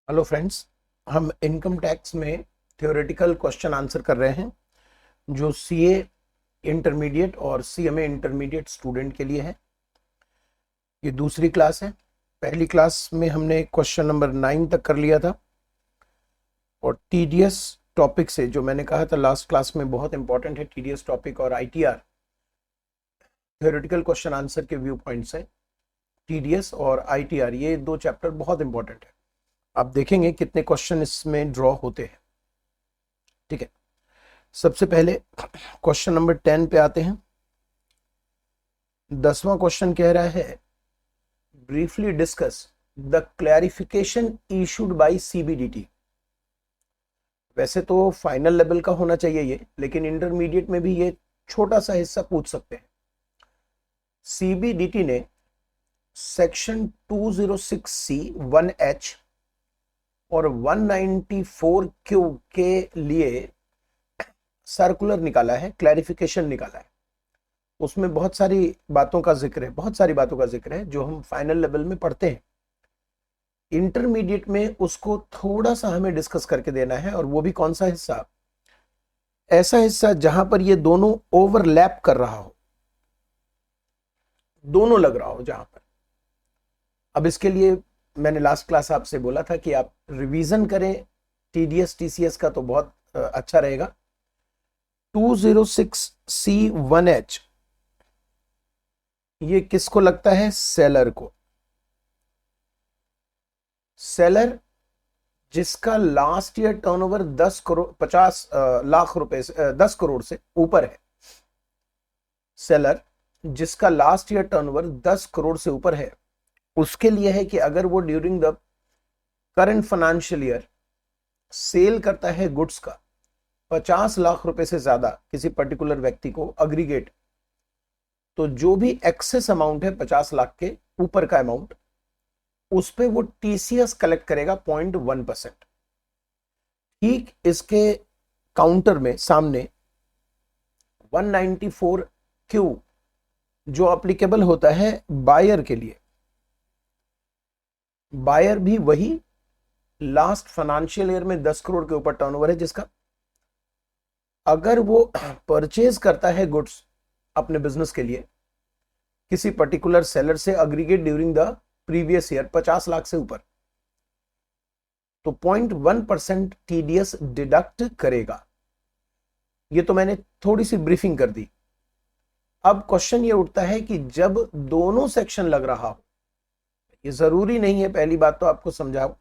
Hello friends. हम income tax में theoretical question answer कर रहे हैं जो सीए इंटरमीडिएट और सीएमए इंटरमीडिएट स्टूडेंट के लिए है। ये दूसरी क्लास है। पहली क्लास में हमने क्वेश्चन नंबर 9 तक कर लिया था और टीडीएस टॉपिक से, जो मैंने कहा था लास्ट क्लास में बहुत इंपॉर्टेंट है, टीडीएस टॉपिक और आईटीआर थ्योरेटिकल क्वेश्चन आंसर के व्यू पॉइंट से टीडीएस और आईटीआर ये दो चैप्टर बहुत इंपॉर्टेंट है। आप देखेंगे कितने क्वेश्चन इसमें ड्रॉ होते हैं। ठीक है, सबसे पहले क्वेश्चन नंबर 10 पे आते हैं। 10वां क्वेश्चन कह रहा है briefly discuss the clarification issued by CBDT. वैसे तो फाइनल लेवल का होना चाहिए ये, लेकिन इंटरमीडिएट में भी ये छोटा सा हिस्सा पूछ सकते हैं। सीबीडीटी ने सेक्शन 206C 1H और 194Q के लिए सर्कुलर निकाला है, क्लैरिफिकेशन निकाला है। उसमें बहुत सारी बातों का जिक्र है, बहुत सारी बातों का जिक्र है जो हम फाइनल लेवल में पढ़ते हैं। इंटरमीडिएट में उसको थोड़ा सा हमें डिस्कस करके देना है, और वो भी कौन सा हिस्सा? ऐसा हिस्सा जहां पर ये दोनों ओवरलैप कर रहा हो, दोनों लग रहा हो जहां पर। अब इसके लिए मैंने लास्ट क्लास आपसे बोला था कि आप रिवीजन करें टीडीएस टीसीएस का, तो बहुत अच्छा रहेगा। 206C1H ये किसको लगता है? सेलर को। सेलर जिसका last year turnover 10 crore 50 lakh रुपए से 10 करोड़ से ऊपर है। सेलर जिसका लास्ट ईयर टर्नओवर 10 करोड़ से ऊपर है, उसके लिए है कि अगर वो during the current financial year cell करता है गुड्स का 50 लाख रुपए से ज्यादा किसी पर्टिकुलर व्यक्ति को अग्रीगेट, तो जो भी एक्सेस अमाउंट है 50 लाख के ऊपर का अमाउंट, उस पे वो टीसीएस कलेक्ट करेगा 0.1%। ठीक इसके काउंटर में सामने 194Q जो एप्लीकेबल होता है बायर के लिए। बायर भी वही लास्ट फाइनेंशियल ईयर में 10 करोड़ के ऊपर टर्नओवर है जिसका, अगर वो परचेज करता है गुड्स अपने बिजनेस के लिए किसी पर्टिकुलर सेलर से aggregate during the previous year 50 lakh से ऊपर, तो 0.1% टीडीएस डिडक्ट करेगा। ये तो मैंने थोड़ी सी ब्रीफिंग कर दी। अब क्वेश्चन ये उठता है कि जब दोनों सेक्शन लग रहा हो, ये जरूरी नहीं है, पहली बात तो आपको समझाओ,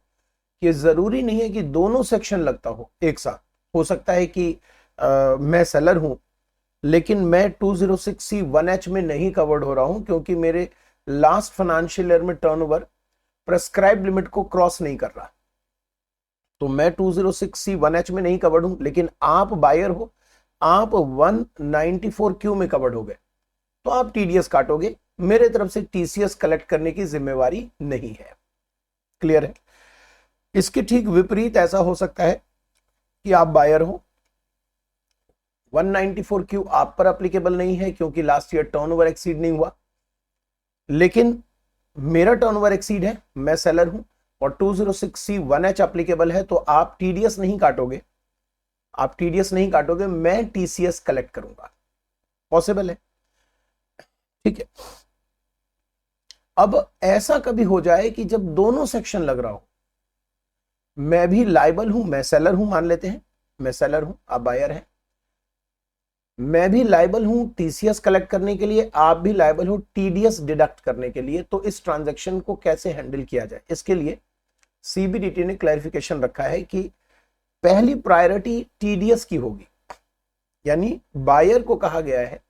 ये जरूरी नहीं है कि दोनों सेक्शन लगता हो एक साथ। हो सकता है कि मैं सेलर हूं, लेकिन मैं 206C 1H में नहीं कवर्ड हो रहा हूं क्योंकि मेरे लास्ट फाइनेंशियल ईयर में टर्नओवर प्रेस्क्राइब लिमिट को क्रॉस नहीं कर रहा, तो मैं 206C 1H में नहीं कवर्ड हूं। लेकिन आप बायर हो, आप 194Q में कवर्ड हो गए, तो आप टीडीएस काटोगे। मेरे तरफ से टीसीएस कलेक्ट करने की जिम्मेवारी नहीं है। क्लियर है? इसके ठीक विपरीत ऐसा हो सकता है कि आप बायर हो, 194Q आप पर एप्लीकेबल नहीं है क्योंकि लास्ट ईयर टर्नओवर एक्सीड नहीं हुआ, लेकिन मेरा टर्नओवर एक्सीड है, मैं सेलर हूं और 206C 1H एप्लीकेबल है, तो आप टीडीएस नहीं काटोगे। आप टीडीएस नहीं काटोगे, मैं टीसीएस कलेक्ट करूंगा। पॉसिबल है? ठीक है। अब ऐसा कभी हो जाए कि जब दोनों सेक्शन लग रहा हो, मैं भी लायबल हूं, मैं सेलर हूं, मान लेते हैं मैं सेलर हूं, आप बायर हैं, मैं भी लायबल हूं टीसीएस कलेक्ट करने के लिए, आप भी लायबल हो टीडीएस डिडक्ट करने के लिए, तो इस ट्रांजैक्शन को कैसे हैंडल किया जाए? इसके लिए सीबीडीटी ने क्लैरिफिकेशन रखा है कि पहली प्रायोरिटी टीडीएस की होगी। यानी बायर को कहा गया है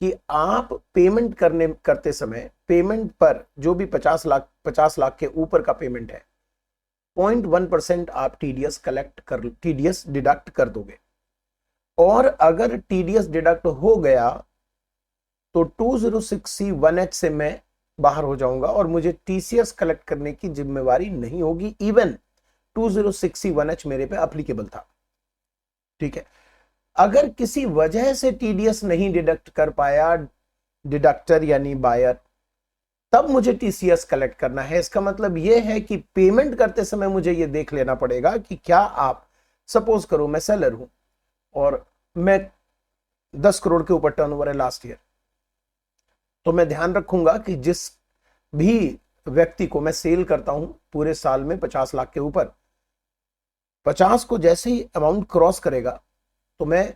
कि आप पेमेंट करते समय पेमेंट पर जो भी 50 लाख के ऊपर का पेमेंट है, 0.1% आप टीडीएस डिडक्ट कर दोगे। और अगर टीडीएस डिडक्ट हो गया तो 206C 1H से मैं बाहर हो जाऊंगा और मुझे टीसीएस कलेक्ट करने की जिम्मेवारी नहीं होगी। इवन 206C 1H मेरे पे एप्लीकेबल था। ठीक है। अगर किसी वजह से टीडीएस नहीं डिडक्ट कर पाया डिडक्टर यानी बायर, तब मुझे टीसीएस कलेक्ट करना है। इसका मतलब यह है कि पेमेंट करते समय मुझे यह देख लेना पड़ेगा कि क्या आप, सपोज करो मैं सेलर हूं और मैं 10 करोड़ के ऊपर टर्नओवर है लास्ट ईयर, तो मैं ध्यान रखूंगा कि जिस भी व्यक्ति को मैं सेल करता हूं पूरे साल में 50 लाख के ऊपर, 50 को जैसे ही अमाउंट क्रॉस करेगा तो मैं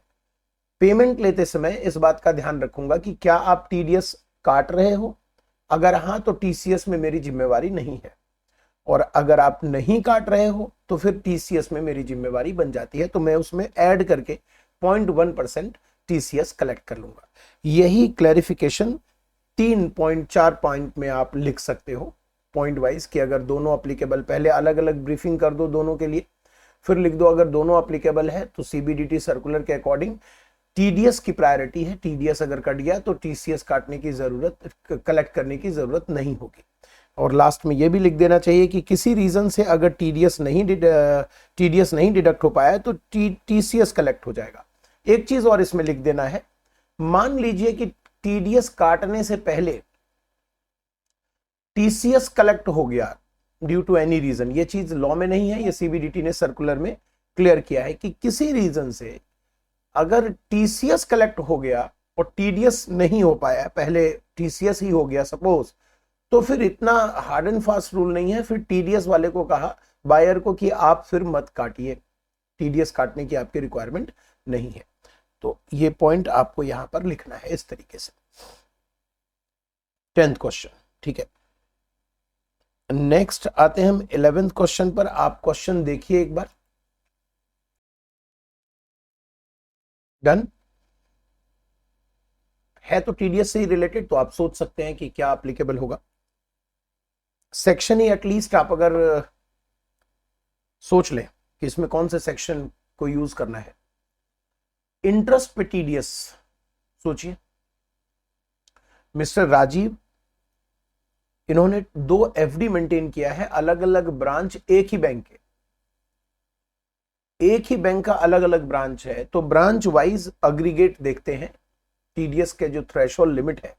पेमेंट लेते समय इस बात का ध्यान रखूंगा कि क्या आप टीडीएस काट रहे हो। अगर हां तो टीसीएस में मेरी जिम्मेवारी नहीं है, और अगर आप नहीं काट रहे हो तो फिर टीसीएस में मेरी जिम्मेवारी बन जाती है, तो मैं उसमें ऐड करके 0.1% टीसीएस कलेक्ट कर लूंगा। यही क्लैरिफिकेशन 3.4 पॉइंट में आप लिख सकते हो पॉइंट वाइज, कि अगर दोनों अप्लीकेबल, पहले अलग अलग ब्रीफिंग कर दो दोनों के लिए, फिर लिख दो अगर दोनों अप्लीकेबल है तो सीबीडीटी सर्कुलर के अकॉर्डिंग टीडीएस की प्रायोरिटी है, टीडीएस अगर कट गया तो टीसीएस काटने की जरूरत, कलेक्ट करने की जरूरत नहीं होगी। और लास्ट में यह भी लिख देना चाहिए कि किसी रीजन से अगर टीडीएस नहीं डिडक्ट हो पाया तो टीसीएस कलेक्ट हो जाएगा। एक चीज और इसमें लिख देना है, मान लीजिए कि टीडीएस काटने से पहले टीसीएस कलेक्ट हो गया ड्यू टू एनी रीजन, ये चीज लॉ में नहीं है, ये सीबीडीटी ने सर्कुलर में क्लियर किया है कि किसी रीजन से अगर टीसीएस कलेक्ट हो गया और टीडीएस नहीं हो पाया, पहले टीसीएस ही हो गया सपोज, तो फिर इतना हार्ड एंड फास्ट रूल नहीं है, फिर टीडीएस वाले को कहा, बायर को, कि आप फिर मत काटिए, टीडीएस काटने की आपकी रिक्वायरमेंट नहीं है। तो ये पॉइंट आपको यहां पर लिखना है इस तरीके से। 10th क्वेश्चन, ठीक है। नेक्स्ट आते हैं हम 11th क्वेश्चन पर। आप क्वेश्चन देखिए एक बार। डन है तो टीडीएस से ही रिलेटेड, तो आप सोच सकते हैं कि क्या एप्लीकेबल होगा। सेक्शन ही एटलीस्ट आप अगर सोच लें कि इसमें कौन से सेक्शन को यूज करना है। इंटरेस्ट पे टीडीएस सोचिए, मिस्टर राजीव, इन्होंने 2 एफडी मेंटेन किया है, अलग अलग ब्रांच, एक ही बैंक के, एक ही बैंक का अलग अलग ब्रांच है, तो ब्रांच वाइज अग्रीगेट देखते हैं। टीडीएस के जो थ्रेशोल्ड लिमिट है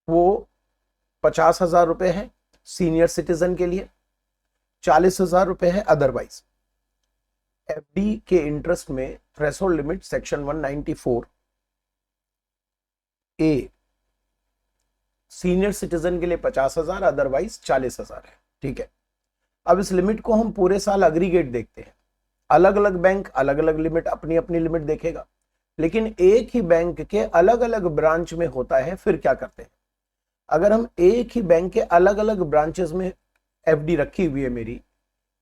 वो 50,000 रुपए है सीनियर सिटीजन के लिए, 40,000 रुपए है अदरवाइज। एफडी के इंटरेस्ट में थ्रेशोल्ड लिमिट सेक्शन 194 ए, सीनियर सिटीजन के लिए 50,000, अदरवाइज 40,000 है, ठीक है। अब इस लिमिट को हम पूरे साल अग्रीगेट देखते हैं। अलग अलग बैंक अलग अलग लिमिट, अपनी अपनी लिमिट देखेगा, लेकिन एक ही बैंक के अलग अलग ब्रांच में होता है। फिर क्या करते हैं, अगर हम एक ही बैंक के अलग अलग ब्रांचेस में एफडी रखी हुई है मेरी,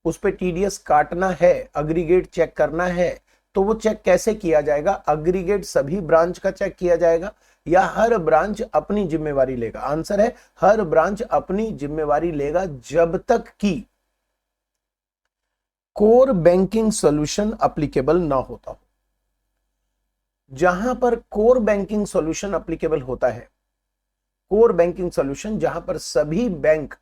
उस पे टीडीएस काटना है, अग्रीगेट चेक करना है, तो वो चेक कैसे किया जाएगा? अग्रीगेट सभी ब्रांच का चेक किया जाएगा या हर ब्रांच अपनी जिम्मेवारी लेगा? आंसर है हर ब्रांच अपनी जिम्मेवारी लेगा, जब तक कि कोर बैंकिंग सॉल्यूशन एप्लीकेबल ना होता हो। जहां पर कोर बैंकिंग सॉल्यूशन एप्लीकेबल होता है, कोर बैंकिंग सॉल्यूशन जहां पर सभी बैंक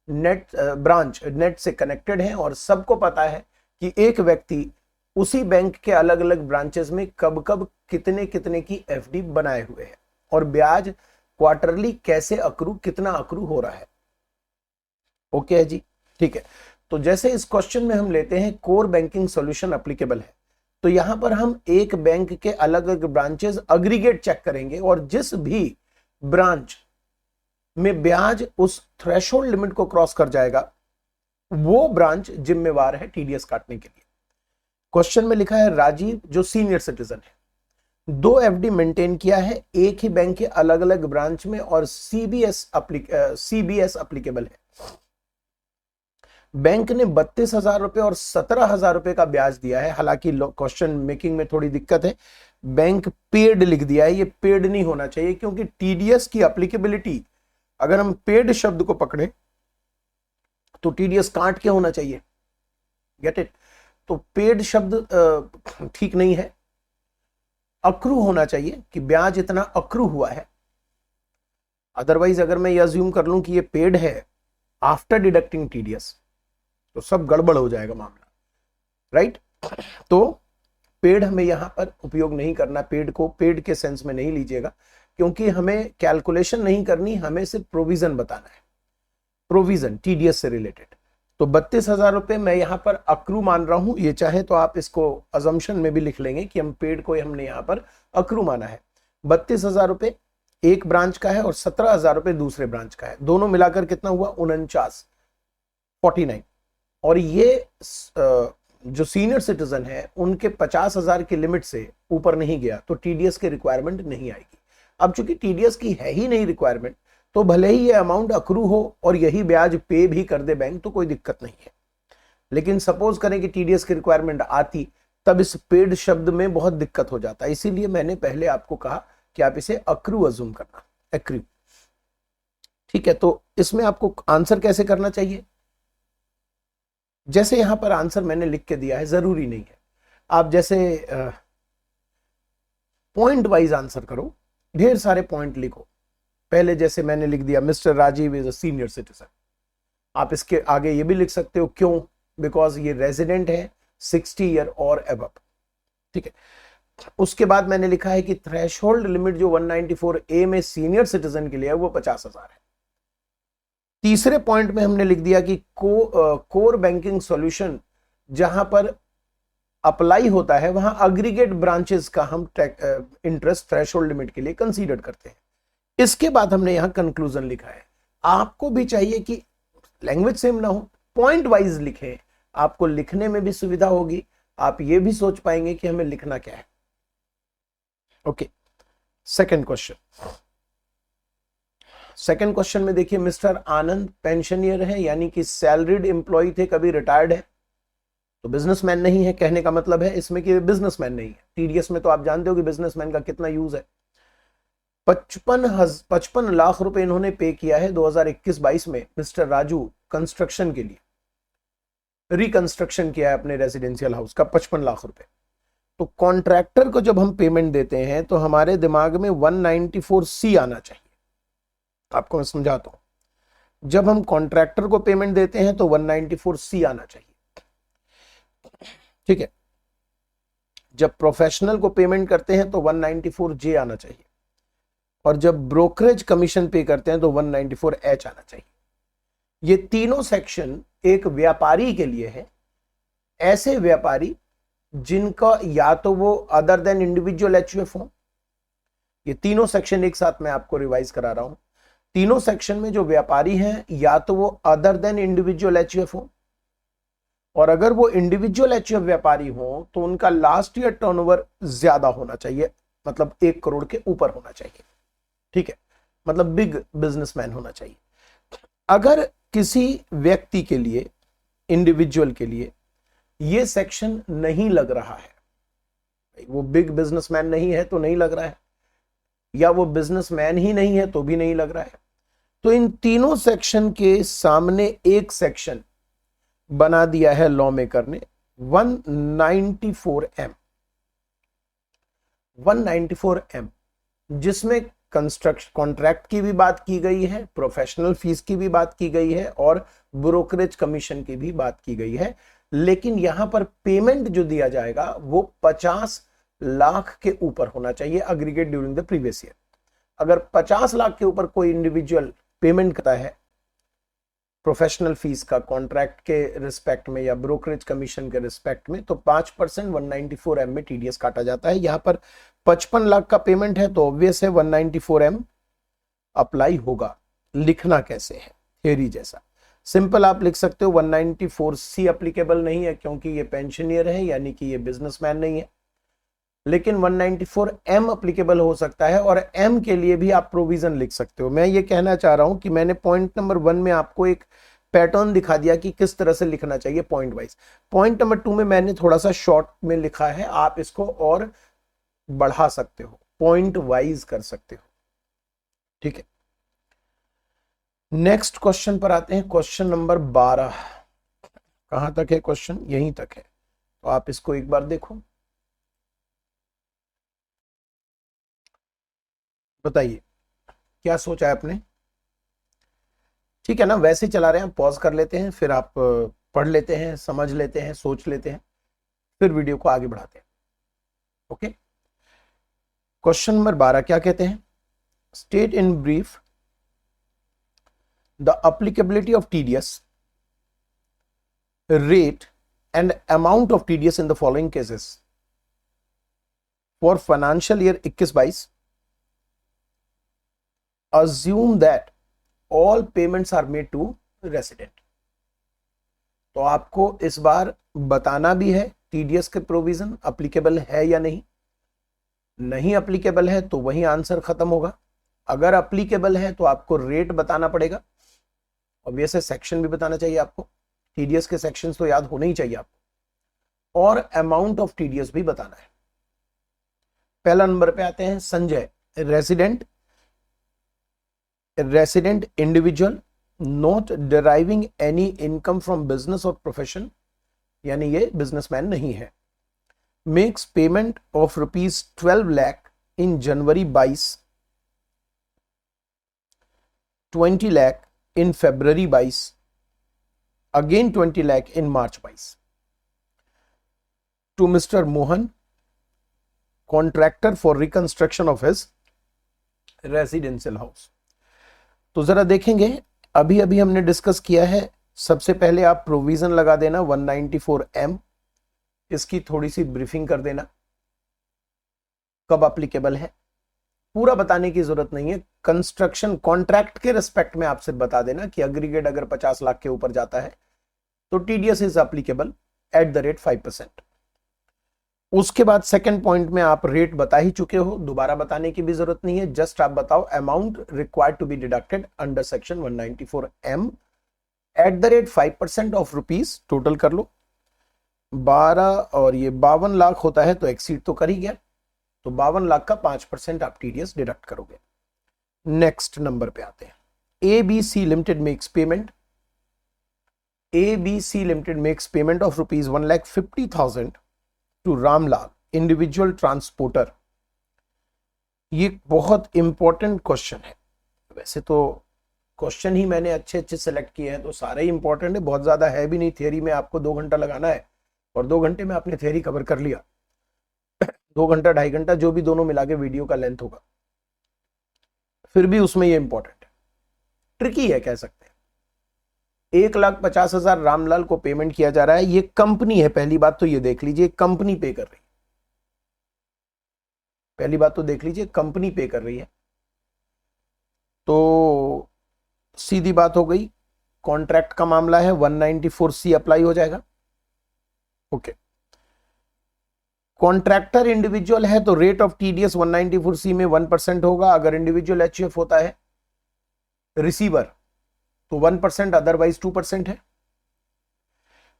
नेट ब्रांच नेट से कनेक्टेड हैं और सबको पता है कि एक व्यक्ति उसी बैंक के अलग अलग ब्रांचेस में कब कब कितने कितने की एफडी बनाए हुए हैं और ब्याज क्वार्टरली कैसे अक्रू, कितना अक्रू हो रहा है। ओके है जी, ठीक है। तो जैसे इस क्वेश्चन में हम लेते हैं कोर बैंकिंग सॉल्यूशन एप्लीकेबल है, तो यहां पर हम एक बैंक के अलग अलग ब्रांचेस अग्रीगेट चेक करेंगे और जिस भी ब्रांच में ब्याज उस थ्रेशोल्ड लिमिट को क्रॉस कर जाएगा वो ब्रांच जिम्मेवार है टीडीएस काटने के लिए। क्वेश्चन में लिखा है राजीव जो सीनियर सिटीजन है, 2 एफडी मेंटेन किया है एक ही बैंक के अलग अलग ब्रांच में और सीबीएस एप्लीकेबल है। बैंक ने 32,000 रुपए और 17,000 रुपए का ब्याज दिया है। हालांकि क्वेश्चन मेकिंग में थोड़ी दिक्कत है, बैंक पेड लिख दिया है, ये पेड नहीं होना चाहिए क्योंकि टीडीएस की एप्लीकेबिलिटी अगर हम पेड शब्द को पकड़े तो टीडीएस काट के होना चाहिए, गेट इट? तो पेड शब्द ठीक नहीं है, अक्रू होना चाहिए कि ब्याज इतना अक्रू हुआ है। अदरवाइज अगर मैं ये अज्यूम कर लूं कि ये पेड है आफ्टर डिडक्टिंग टीडीएस तो सब गड़बड़ हो जाएगा मामला, राइट? तो पेड हमें यहां पर उपयोग नहीं करना, पेड को पेड के सेंस में नहीं लीजिएगा, क्योंकि हमें कैलकुलेशन नहीं करनी, हमें सिर्फ प्रोविजन बताना है, प्रोविजन टीडीएस से रिलेटेड। तो 32,000 रुपए मैं यहां पर अक्रू मान रहा हूं, ये चाहे तो आप इसको अजम्पशन में भी लिख लेंगे कि हम पेड को हमने यहां पर अक्रू माना है। 32,000 रुपए एक ब्रांच का है और 17,000 रुपए दूसरे ब्रांच का है, दोनों मिलाकर कितना हुआ 49 और ये जो सीनियर सिटीजन है उनके 50,000 की लिमिट से ऊपर नहीं गया तो टीडीएस की रिक्वायरमेंट नहीं आएगी। अब चूंकि टीडीएस की है ही नहीं रिक्वायरमेंट, तो भले ही ये अमाउंट अक्रू हो और यही ब्याज पे भी कर दे बैंक तो कोई दिक्कत नहीं है। लेकिन सपोज करें कि टीडीएस की रिक्वायरमेंट आती, तब इस पेड शब्द में बहुत दिक्कत हो जाता है। इसीलिए मैंने पहले आपको कहा कि आप इसे अक्रू अज्यूम करना, अक्रू। ठीक है, तो इसमें आपको आंसर कैसे करना चाहिए, जैसे यहां पर आंसर मैंने लिख के दिया है, जरूरी नहीं है आप जैसे पॉइंट वाइज आंसर करो, ढेर सारे पॉइंट लिखो। पहले जैसे मैंने लिख दिया mister Rajiv is a senior citizen, आप इसके आगे ये भी लिख सकते हो, क्यों, बिकॉज ये रेजिडेंट है 60 ईयर और अबव। ठीक है, उसके बाद मैंने लिखा है कि थ्रेशोल्ड लिमिट जो 194A में सीनियर सिटीजन के लिए है वो 50,000 है। तीसरे पॉइंट में हमने लिख दिया कि कोर बैंकिंग सॉल्यूशन जहां पर अप्लाई होता है वहां अग्रीगेट ब्रांचेस का हम इंटरेस्ट थ्रेशोल्ड लिमिट के लिए कंसीडर करते हैं। इसके बाद हमने यहां कंक्लूजन लिखा है। आपको भी चाहिए कि लैंग्वेज सेम ना हो, पॉइंट वाइज लिखें, आपको लिखने में भी सुविधा होगी, आप ये भी सोच पाएंगे कि हमें लिखना क्या है। Okay, second question. Second question में देखिए, मिस्टर आनंद पेंशनियर है, यानी कि सैलरीड एम्प्लॉय थे, कभी रिटायर्ड है, तो बिजनेसमैन नहीं है। कहने का मतलब है इसमें कि बिजनेसमैन नहीं है। टीडीएस में तो आप जानते हो कि बिजनेसमैन का कितना यूज है। 55 लाख रुपए इन्होंने पे किया है 2021-22 में मिस्टर राजू कंस्ट्रक्शन के लिए, रिकंस्ट्रक्शन किया है अपने रेजिडेंशियल हाउस का 55 लाख रुपए। तो कॉन्ट्रैक्टर को जब हम पेमेंट देते हैं तो हमारे दिमाग में 194C आना चाहिए। आपको मैं समझाता हूं, जब हम कॉन्ट्रैक्टर को पेमेंट देते हैं तो 194C आना चाहिए। ठीक है, जब प्रोफेशनल को पेमेंट करते हैं तो 194J आना चाहिए, और जब ब्रोकरेज कमीशन पे करते हैं तो 194H आना चाहिए। ये तीनों सेक्शन एक व्यापारी के लिए है, ऐसे व्यापारी जिनका या तो वो अदर देन इंडिविजुअल एचयूएफ हो। ये तीनों सेक्शन एक साथ मैं आपको रिवाइज करा रहा हूं। तीनों सेक्शन में जो व्यापारी हैं या तो वो अदर देन इंडिविजुअल एचयूएफ हो, और अगर वो इंडिविजुअल एचयूएफ व्यापारी हो तो उनका लास्ट ईयर टर्नओवर ज्यादा होना चाहिए, मतलब 1 करोड़ के ऊपर होना चाहिए। ठीक है, मतलब बिग बिजनेसमैन होना चाहिए। अगर किसी व्यक्ति के लिए, इंडिविजुअल के लिए ये सेक्शन नहीं लग रहा है, वो बिग बिजनेसमैन नहीं है तो नहीं लग रहा है, या वो बिजनेसमैन ही नहीं है तो भी नहीं लग रहा है, तो इन तीनों सेक्शन के सामने एक सेक्शन बना दिया है लॉ मेकर ने, 194M। 194M जिसमें कंस्ट्रक्शन कॉन्ट्रैक्ट की भी बात की गई है, प्रोफेशनल फीस की भी बात की गई है, और ब्रोकरेज कमीशन की भी बात की गई है। लेकिन यहां पर पेमेंट जो दिया जाएगा वो 50 लाख के ऊपर होना चाहिए aggregate during the previous year. अगर 50 लाख के ऊपर कोई इंडिविजुअल पेमेंट करता है प्रोफेशनल फीस का कॉन्ट्रैक्ट के रिस्पेक्ट में या ब्रोकरेज कमीशन के रिस्पेक्ट में, तो 5% 194M में टीडीएस काटा जाता है। यहां पर 55 लाख का पेमेंट है तो ऑब्वियस है 194M अप्लाई होगा। लिखना कैसे है, थ्योरी जैसा सिंपल आप लिख सकते हो। 194C एप्लीकेबल नहीं है क्योंकि ये पेंशनियर है, यानी कि ये बिजनेसमैन नहीं है, लेकिन 194M एप्लीकेबल हो सकता है, और M के लिए भी आप प्रोविजन लिख सकते हो। मैं ये कहना चाह रहा हूं कि मैंने पॉइंट नंबर 1 में आपको एक पैटर्न दिखा दिया कि किस तरह से लिखना चाहिए पॉइंट वाइज। पॉइंट नंबर 2 में मैंने थोड़ा सा शॉर्ट में लिखा है, आप इसको और बढ़ा सकते हो, पॉइंट वाइज कर सकते हो। ठीक है, नेक्स्ट क्वेश्चन पर आते हैं। क्वेश्चन नंबर 12 कहां तक है, क्वेश्चन यहीं तक है, तो आप इसको एक बार देखो, बताइए क्या सोचा है आपने। ठीक है ना, वैसे चला रहे हैं, पॉज कर लेते हैं, फिर आप पढ़ लेते हैं, समझ लेते हैं, सोच लेते हैं, फिर वीडियो को आगे बढ़ाते हैं। ओके, क्वेश्चन नंबर 12 क्या कहते हैं, state in brief the applicability of TDS rate and amount of TDS in the following cases. For financial year 21-22, assume that all payments are made to resident. तो आपको इस बार बताना भी है टीडीएस के प्रोविजन अप्लीकेबल है या नहीं. नहीं अप्लीकेबल है तो वही आंसर खत्म होगा. अगर अप्लीकेबल है तो आपको रेट बताना पड़ेगा. ऑब्वियस है सेक्शन भी बताना चाहिए आपको. टीडीएस के सेक्शंस तो याद होने ही चाहिए आपको. और अमाउंट ऑफ टीडीएस भी बताना है. पहला नंबर पे आते हैं Sanjay. Resident individual not deriving any income from business और प्रोफेशन, यानी ये बिजनेसमैन नहीं है. Makes payment of ₹12 lakh in January 22, 20 lakh in February 22, again 20 lakh in March 22 to Mr. Mohan, contractor for reconstruction of his residential house. तो जरा देखेंगे, अभी अभी हमने डिस्कस किया है. सबसे पहले आप प्रोविजन लगा देना 194M, इसकी थोड़ी सी ब्रीफिंग कर देना कब एप्लीकेबल है. पूरा बताने की जरूरत नहीं है. कंस्ट्रक्शन कॉन्ट्रैक्ट के रिस्पेक्ट में आपसे बता देना कि एग्रीगेट अगर 50 लाख के ऊपर जाता है तो TDS is applicable eight the rate 5%. उसके बाद सेकंड पॉइंट में आप रेट बता ही चुके हो, दोबारा बताने की भी जरूरत नहीं है. जस्ट आप बताओ amount required to be deducted under section 194M at the rate 5% of rupees. Total कर लो 12 और ये 52 लाख होता है तो एक्सीड तो कर ही गया. तो 52 लाख का 5% आप टीडीएस डिडक्ट करोगे. नेक्स्ट नंबर पे आते हैं. ABC limited makes payment. ABC limited makes payment of ₹1,50,000 to Ramlal individual transporter. ये बहुत इंपॉर्टेंट क्वेश्चन है. वैसे तो क्वेश्चन ही मैंने अच्छे अच्छे सेलेक्ट किए हैं तो सारे ही इंपॉर्टेंट है. बहुत ज्यादा है भी नहीं. थियरी में आपको 2 घंटा लगाना है और 2 घंटे में आपने थियरी कवर कर लिया. 2 घंटा 2.5 घंटा जो भी दोनों मिला के वीडियो का लेंथ होगा, फिर भी उसमें ये इंपॉर्टेंट है. ट्रिकी है कह सकते हैं. 1,50,000 रामलाल को पेमेंट किया जा रहा है. ये कंपनी है. पहली बात तो ये देख लीजिए कंपनी पे कर रही है. पहली बात तो देख लीजिए कंपनी पे कर रही है. तो सीधी बात हो गई, कॉन्ट्रैक्ट का मामला है, 194C अप्लाई हो जाएगा. ओके. कॉन्ट्रैक्टर इंडिविजुअल है तो रेट ऑफ टीडीएस 194C में 1% होगा. अगर इंडिविजुअल एचयूएफ होता है रिसीवर तो 1%, अदरवाइज 2% है.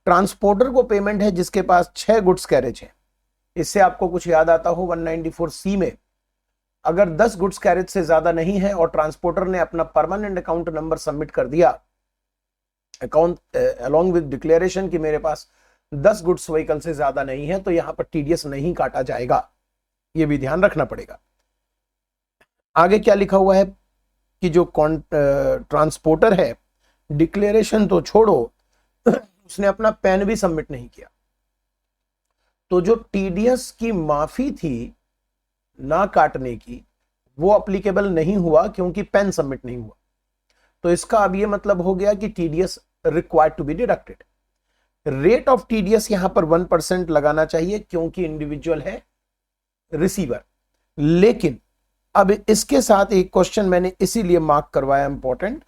ट्रांसपोर्टर को पेमेंट है जिसके पास 6 गुड्स कैरेज है. इससे आपको कुछ याद आता हो 194C में अगर 10 गुड्स कैरेज से ज्यादा नहीं है और ट्रांसपोर्टर ने अपना परमानेंट अकाउंट नंबर सबमिट कर दिया अकाउंट अलोंग विद डिक्लेरेशन कि मेरे पास 10 गुड्स व्हीकल से ज्यादा नहीं है, तो यहां पर टीडीएस नहीं काटा जाएगा. यह भी ध्यान रखना पड़ेगा. आगे क्या लिखा हुआ है कि जो ट्रांसपोर्टर है डिक्लेरेशन तो छोड़ो उसने अपना पैन भी सबमिट नहीं किया, तो जो टीडीएस की माफी थी ना काटने की वो एप्लीकेबल नहीं हुआ क्योंकि पैन सबमिट नहीं हुआ. तो इसका अब ये मतलब हो गया कि TDS required to be deducted. Rate of TDS यहां पर 1% लगाना चाहिए क्योंकि इंडिविजुअल है रिसीवर. लेकिन अब इसके साथ एक क्वेश्चन मैंने इसीलिए मार्क करवाया इंपॉर्टेंट,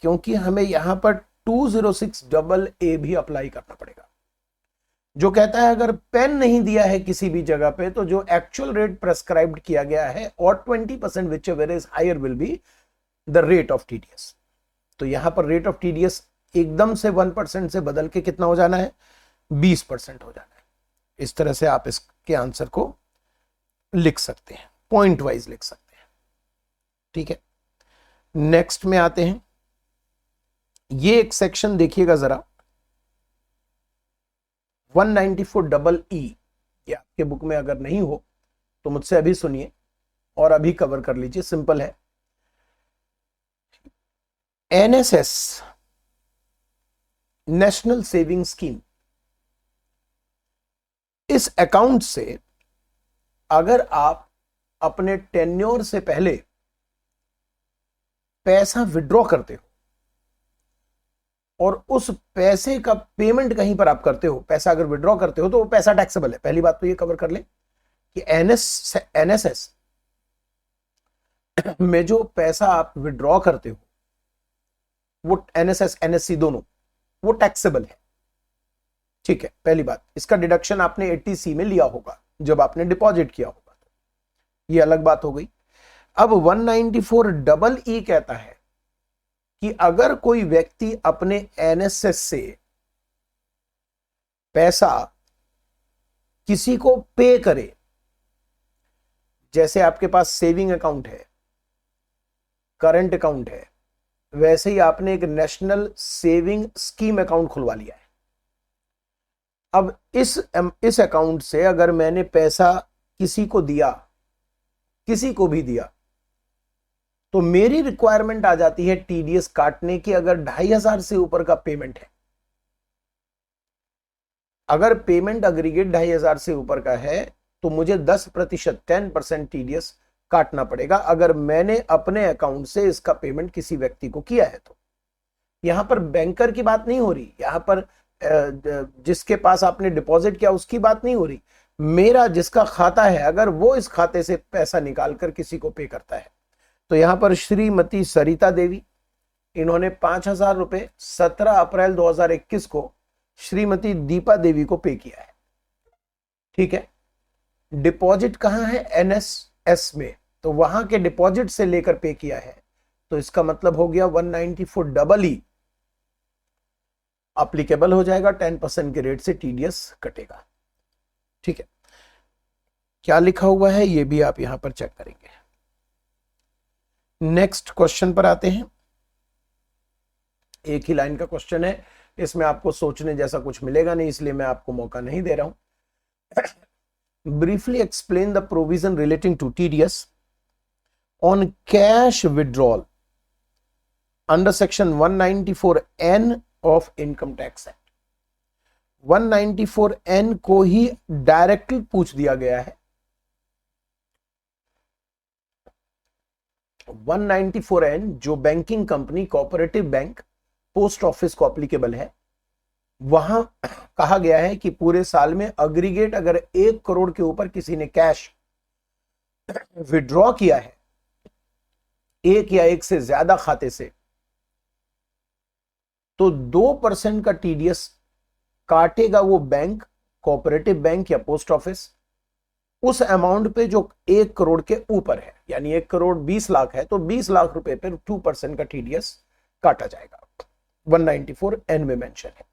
क्योंकि हमें यहां पर 206AA भी अप्लाई करना पड़ेगा, जो कहता है अगर पेन नहीं दिया है किसी भी जगह पे तो जो एक्चुअल रेट प्रेस्क्राइब्ड किया गया है और 20% whichever is higher will be the rate of TDS. तो यहां पर रेट ऑफ टीडीएस एकदम से 1% से बदल के कितना हो जाना है, 20% हो जाना है. इस तरह से आप इसके आंसर को लिख सकते हैं, पॉइंट वाइज लिख सकते हैं. ठीक है. नेक्स्ट में आते हैं. ये एक सेक्शन देखिएगा जरा, 194EE. ये आपके बुक में अगर नहीं हो तो मुझसे अभी सुनिए और अभी कवर कर लीजिए. सिंपल है. एनएसएस नेशनल सेविंग स्कीम, इस अकाउंट से अगर आप अपने टेन्योर से पहले पैसा विड्रॉ करते हो और उस पैसे का पेमेंट कहीं पर आप करते हो, पैसा अगर विड्रॉ करते हो तो वो पैसा टैक्सेबल है। पहली बात तो ये कवर कर ले कि एनएसएस में जो पैसा आप विड्रॉ करते हो वो एनएसएस एनएससी दोनों वो टैक्सेबल है। ठीक है, पहली बात। इसका डिडक्शन आपने 80C में लिया होगा जब आपने डिपॉजिट किया होगा, ये अलग बात हो गई। अब 194EE कहता है कि अगर कोई व्यक्ति अपने एनएसएस से पैसा किसी को पे करे, जैसे आपके पास सेविंग अकाउंट है, करंट अकाउंट है, वैसे ही आपने एक नेशनल सेविंग स्कीम अकाउंट खुलवा लिया है। अब इस अकाउंट से अगर मैंने पैसा किसी को दिया, किसी को भी दिया, तो मेरी रिक्वायरमेंट आ जाती है टीडीएस काटने की अगर 2500 से ऊपर का पेमेंट है। अगर पेमेंट अग्रीगेट 2500 से ऊपर का है तो मुझे 10% 10% टीडीएस काटना पड़ेगा अगर मैंने अपने अकाउंट से इसका पेमेंट किसी व्यक्ति को किया है। तो यहां पर बैंकर की बात नहीं हो रही, यहां पर जिसके पास आपने डिपॉजिट किया उसकी बात नहीं हो रही। मेरा जिसका खाता है अगर वो इस खाते से पैसा निकालकर किसी को पे करता है, तो यहां पर श्रीमती सरिता देवी, इन्होंने 5000 रुपए 17 अप्रैल 2021 को श्रीमती दीपा देवी को पे किया है। ठीक है, डिपॉजिट कहां है? एनएसएस में, तो वहां के डिपॉजिट से लेकर पे किया है, तो इसका मतलब हो गया 194EE अप्लीकेबल हो जाएगा, 10% के रेट से टीडीएस कटेगा। ठीक है, क्या लिखा हुआ है ये भी आप यहां पर चेक करेंगे। नेक्स्ट क्वेश्चन पर आते हैं। एक ही लाइन का क्वेश्चन है, इसमें आपको सोचने जैसा कुछ मिलेगा नहीं, इसलिए मैं आपको मौका नहीं दे रहा हूं। Briefly explain the provision relating to TDS on cash withdrawal under section 194N of income tax act. 194N को ही डायरेक्टली पूछ दिया गया है। 194N जो banking company, cooperative bank, post office को एप्लीकेबल है, वहां कहा गया है कि पूरे साल में अग्रीगेट अगर 1 करोड़ के ऊपर किसी ने कैश विड्रॉ किया है एक या एक से ज्यादा खाते से, तो 2% का टीडीएस काटेगा वो बैंक, कोऑपरेटिव बैंक या पोस्ट ऑफिस, उस अमाउंट पे जो 1 करोड़ के ऊपर है। यानी 1 करोड़ 20 लाख है तो 20 लाख रुपए पर 2% का टीडीएस काटा जाएगा। 194N में मेंशन है।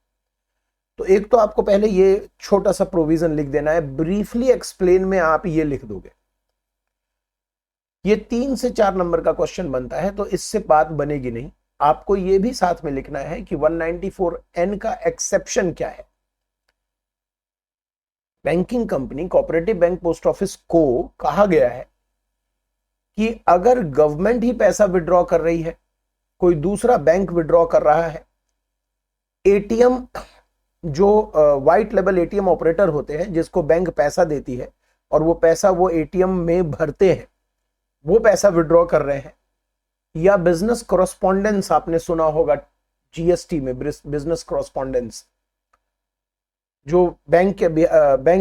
तो एक तो आपको पहले ये छोटा सा प्रोविजन लिख देना है, ब्रीफली एक्सप्लेन में आप ये लिख दोगे। ये 3 से 4 नंबर का क्वेश्चन बनता है, तो इससे बात बनेगी नहीं। आपको ये भी साथ में लिखना है कि 194N का एक्सेप्शन क्या है। Banking company, cooperative bank, post office को कहा गया है कि अगर गवर्नमेंट ही पैसा विड्रॉ कर रही है, कोई दूसरा बैंक विड्रॉ कर रहा है, एटीएम जो व्हाइट लेबल एटीएम ऑपरेटर होते हैं जिसको बैंक पैसा देती है और वो पैसा वो एटीएम में भरते हैं, वो पैसा विड्रॉ कर रहे हैं, या बिजनेस कॉरेस्पॉन्डेंस आपने सुना होगा जीएसटी में, बिजनेस कॉरेस्पॉन्डेंस जो बैंक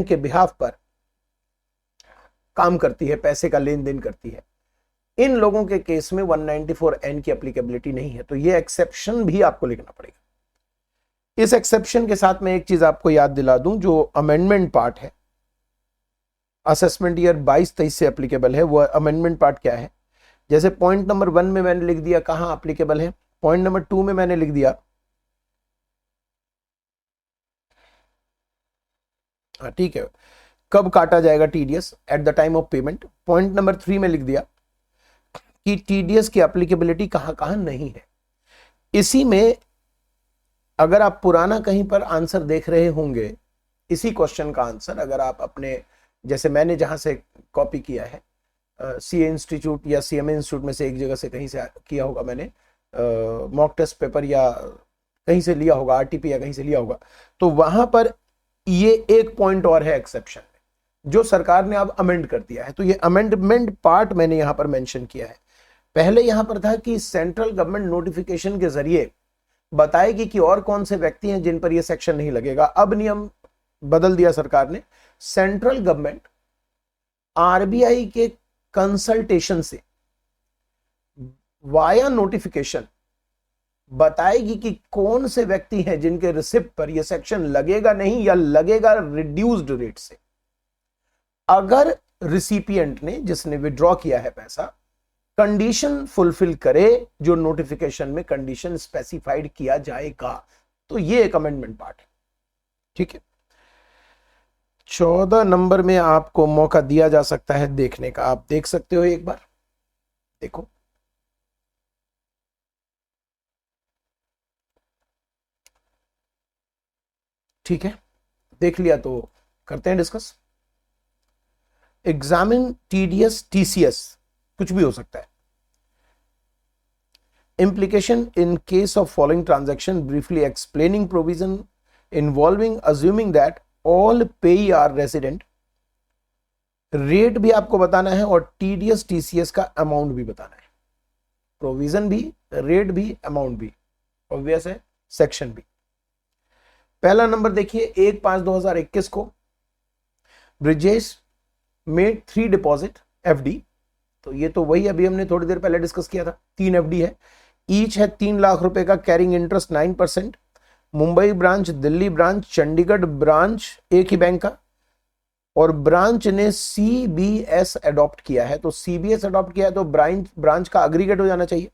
के बिहाफ पर काम करती है, पैसे का लेन देन करती है, इन लोगों के केस में 194N की एप्लीकेबिलिटी नहीं है। तो ये एक्सेप्शन भी आपको लिखना पड़ेगा। इस एक्सेप्शन के साथ मैं एक चीज आपको याद दिला दूं, जो अमेंडमेंट पार्ट है, असेसमेंट ईयर 22-23 से एप्लीकेबल है, वो अमेंडमेंट पार्ट क्या है। जैसे पॉइंट नंबर 1 में मैंने लिख दिया कहां एप्लीकेबल है, पॉइंट नंबर 2 में मैंने लिख दिया, ठीक है, कब काटा जाएगा TDS, at the time of payment. Point number 3 में लिख दिया कि टीडीएस की एप्लीकेबिलिटी कहां कहां नहीं है। इसी में अगर आप पुराना कहीं पर आंसर देख रहे होंगे, इसी क्वेश्चन का आंसर अगर आप अपने, जैसे मैंने जहां से कॉपी किया है, सीए इंस्टीट्यूट या सीएमए इंस्टीट्यूट में से एक जगह से कहीं से किया होगा मैंने, मॉक टेस्ट पेपर या कहीं से लिया होगा, आरटीपी या कहीं से लिया होगा, तो वहां पर ये एक पॉइंट और है एक्सेप्शन जो सरकार ने अब अमेंड कर दिया है। तो ये अमेंडमेंट पार्ट मैंने यहां पर मेंशन किया है। पहले यहां पर था कि सेंट्रल गवर्नमेंट नोटिफिकेशन के जरिए बताएगी कि और कौन से व्यक्ति हैं जिन पर यह सेक्शन नहीं लगेगा। अब नियम बदल दिया सरकार ने। सेंट्रल गवर्नमेंट आरबीआई के कंसल्टेशन से वाया नोटिफिकेशन बताएगी कि कौन से व्यक्ति हैं जिनके रिसिप्ट पर यह सेक्शन लगेगा नहीं या लगेगा रिड्यूस्ड रेट से। अगर रिसिपिएंट ने, जिसने विड्रॉ किया है पैसा, कंडीशन फुलफिल करे जो नोटिफिकेशन में कंडीशन स्पेसिफाइड किया जाएगा, तो ये एक अमेंडमेंट पार्ट है। ठीक है, 14 नंबर में आपको मौका दिया जा सकता है देखने का। आप देख सकते हो, एक बार देखो। ठीक है, देख लिया तो करते हैं डिस्कस। एग्जामिन टीडीएस टीसीएस कुछ भी हो सकता है। implication in case of following transaction, briefly explaining provision involving assuming that all payee are resident। Rate भी आपको बताना है और टीडीएस टीसीएस का अमाउंट भी बताना है। प्रोविजन भी, रेट भी, अमाउंट भी, ऑब्वियस है, सेक्शन भी। पहला नंबर देखिए, 1/5/2021 को ब्रिजेश मेड 3 डिपॉजिट एफडी। तो ये तो वही अभी हमने थोड़ी देर पहले डिस्कस किया था। 3 एफडी है, ईच है 3 लाख रुपए का, carrying interest 9%। Mumbai branch, Delhi branch, Chandigarh branch एक ही बैंक का, और ब्रांच ने सीबीएस अडॉप्ट किया है। तो सीबीएस अडॉप्ट किया है तो ब्रांच का अग्रीगेट हो जाना चाहिए।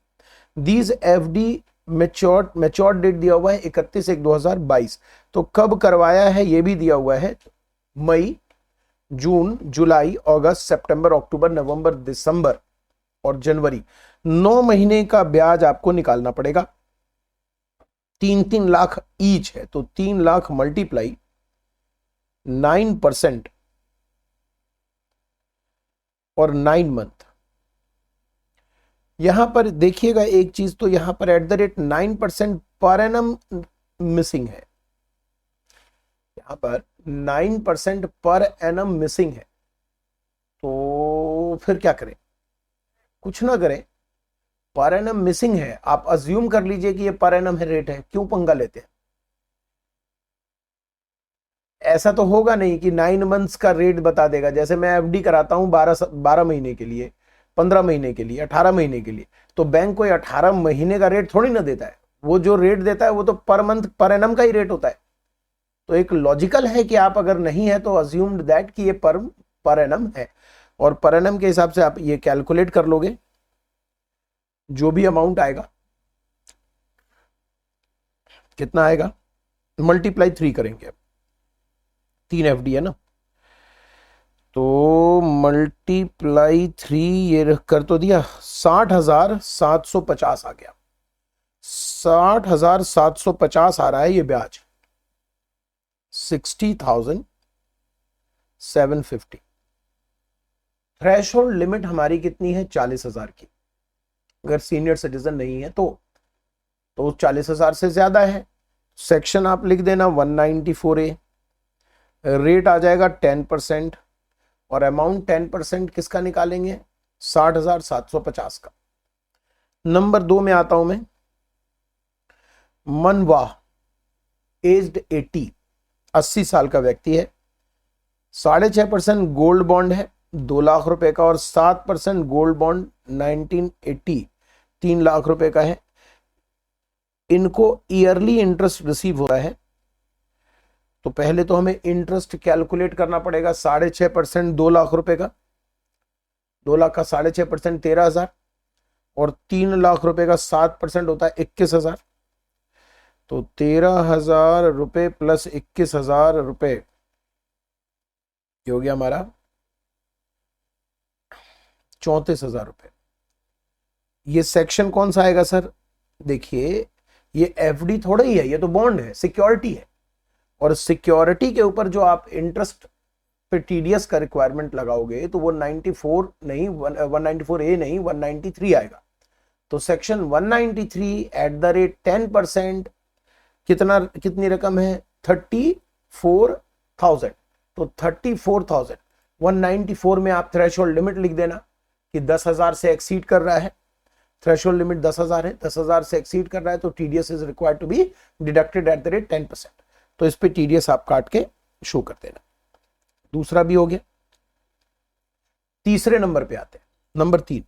दीज एफडी मैच्योर डेट दिया हुआ है 31/1/2022। तो कब करवाया है ये भी दिया हुआ है, मई, जून, जुलाई, अगस्त, सितंबर, अक्टूबर, नवंबर, दिसंबर और जनवरी। 9 महीने का ब्याज आपको निकालना पड़ेगा। 3-3 लाख ईच है, तो 3 लाख मल्टीप्लाई 9% और 9 मंथ। यहां पर देखिएगा एक चीज, तो यहां पर @9% पर एनम मिसिंग है। यहां पर 9% पर एनम मिसिंग है। तो फिर क्या करें? कुछ ना करें, पर एनम मिसिंग है, आप अज्यूम कर लीजिए कि ये पर एनम है रेट है। क्यों पंगा लेते हैं? ऐसा तो होगा नहीं कि 9 मंथ्स का रेट बता देगा। जैसे मैं एफडी कराता हूं 12 महीने के लिए, 15 महीने के लिए, 18 महीने के लिए, तो बैंक कोई 18 महीने का रेट थोड़ी ना देता है। वो जो रेट देता है वो तो पर मंथ पर एनम का ही रेट होता है। तो एक लॉजिकल है कि आप अगर नहीं है तो अज्यूम्ड दैट कि ये पर एनम है, और पर एनम के हिसाब से आप ये कैलकुलेट कर लोगे। जो भी अमाउंट आएगा, कितना आएगा, मल्टीप्लाई 3 करेंगे। 3 एफडी है ना, तो मल्टीप्लाई 3 ये कर तो दिया, 60,750 आ गया। 60,750 आ रहा है ये ब्याज। 60,750। थ्रेशोल्ड लिमिट हमारी कितनी है? 40,000 की। अगर सीनियर सिटीजन नहीं है तो 40,000 से ज्यादा है। सेक्शन आप लिख देना 194A। रेट आ जाएगा 10% और अमाउंट 10% किसका निकालेंगे? 60,750 का। नंबर 2 में आता हूं मैं। मनवा, एज्ड 80 साल का व्यक्ति है, 6.5% गोल्ड बॉन्ड है 2 लाख रुपए का, और 7% गोल्ड बॉन्ड 1980 3 लाख रुपए का है। इनको ईयरली इंटरेस्ट रिसीव हो रहा है। तो पहले तो हमें इंटरेस्ट कैलकुलेट करना पड़ेगा। 6.5% 2 लाख रुपए का, 2 लाख का 6.5% 13,000, और 3 लाख रुपए का 7% होता है 21,000। तो 13,000 रुपए प्लस 21,000 रुपए हो गया हमारा 34,000 रुपए। ये सेक्शन कौन सा आएगा सर? देखिए, ये एफडी थोड़ा ही है, ये तो बॉन्ड है, सिक्योरिटी है। और सिक्योरिटी के ऊपर जो आप इंटरेस्ट पे टीडीएस का रिक्वायरमेंट लगाओगे तो वो 94 नहीं, 194A नहीं, 193 आएगा। तो सेक्शन 193 @10% कितनी रकम है? 34,000। तो 34,000 194 में आप थ्रेशोल्ड लिमिट लिख देना कि 10,000 से एक्सीड कर रहा है। थ्रेशोल्ड लिमिट 10,000 है, 10,000 से एक्सीड कर रहा है तो TDS is required to be deducted at the rate 10%। तो इस पे टीडीएस आप काट के शो कर देना। दूसरा भी हो गया। तीसरे नंबर पे आते हैं, नंबर 3।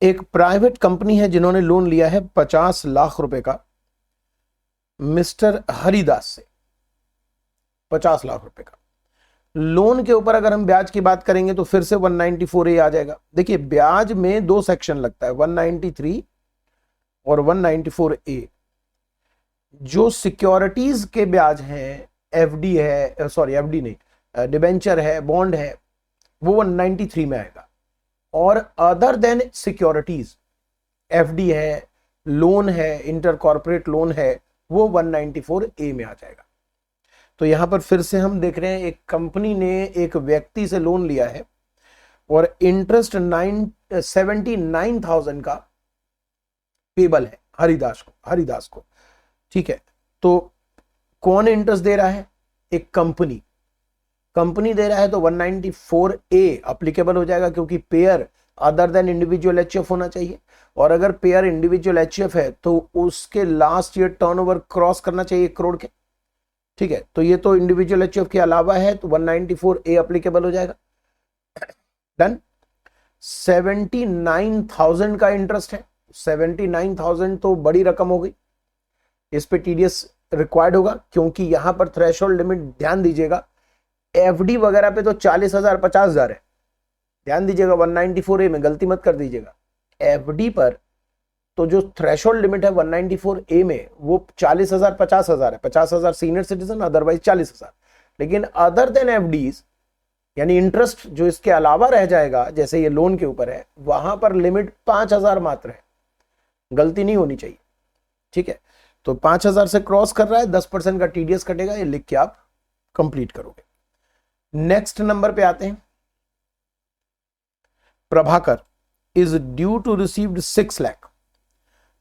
एक प्राइवेट कंपनी है जिन्होंने लोन लिया है 50 लाख रुपए का मिस्टर हरिदास से, 50 लाख रुपए का लोन के ऊपर अगर हम ब्याज की बात करेंगे तो फिर से 194A आ जाएगा। देखिए ब्याज में 2 सेक्शन लगता है, 193 और 194A। जो सिक्योरिटीज के ब्याज हैं, एफडी है, सॉरी एफडी नहीं, डिबेंचर है, बॉन्ड है, वो 193 में आएगा। और अदर देन सिक्योरिटीज, एफडी है, लोन है, इंटर कॉर्पोरेट लोन है, वो 194A में आ जाएगा। तो यहां पर फिर से हम देख रहे हैं एक कंपनी ने एक व्यक्ति से लोन लिया है और इंटरेस्ट 79,000 का पेबल है हरिदास को। ठीक है, तो कौन इंटरेस्ट दे रहा है? एक कंपनी दे रहा है तो 194A अप्लीकेबल हो जाएगा, क्योंकि pair other than individual HF होना चाहिए। और अगर पेयर इंडिविजुअल एचएफ है तो उसके लास्ट ईयर टर्नओवर क्रॉस करना चाहिए 1 करोड़ के। ठीक है, तो ये तो इंडिविजुअल एचएफ के अलावा है तो 194A अप्लीकेबल हो जाएगा। डन। 79,000 का इंटरेस्ट है, 79,000 तो बड़ी रकम हो गई, इस पे टीडीएस रिक्वायर्ड होगा, क्योंकि यहां पर थ्रेशोल्ड लिमिट ध्यान दीजिएगा एफडी वगैरह पे तो 40,000 50,000 है। ध्यान दीजिएगा 194A में गलती मत कर दीजिएगा। एफडी पर तो जो थ्रेशोल्ड लिमिट है 194A में वो 40,000 50,000 है, 50,000 सीनियर सिटीजन, अदरवाइज 40,000। लेकिन अदर देन एफडीज यानी इंटरेस्ट जो इसके अलावा रह जाएगा, जैसे ये लोन के ऊपर है, वहां पर लिमिट 5,000 मात्र है, गलती नहीं होनी चाहिए। ठीक है, तो 5,000 से क्रॉस कर रहा है, 10% का टीडीएस कटेगा, ये लिख के आप कंप्लीट करोगे। नेक्स्ट नंबर पे आते हैं। Prabhakar is due to received 6 lakh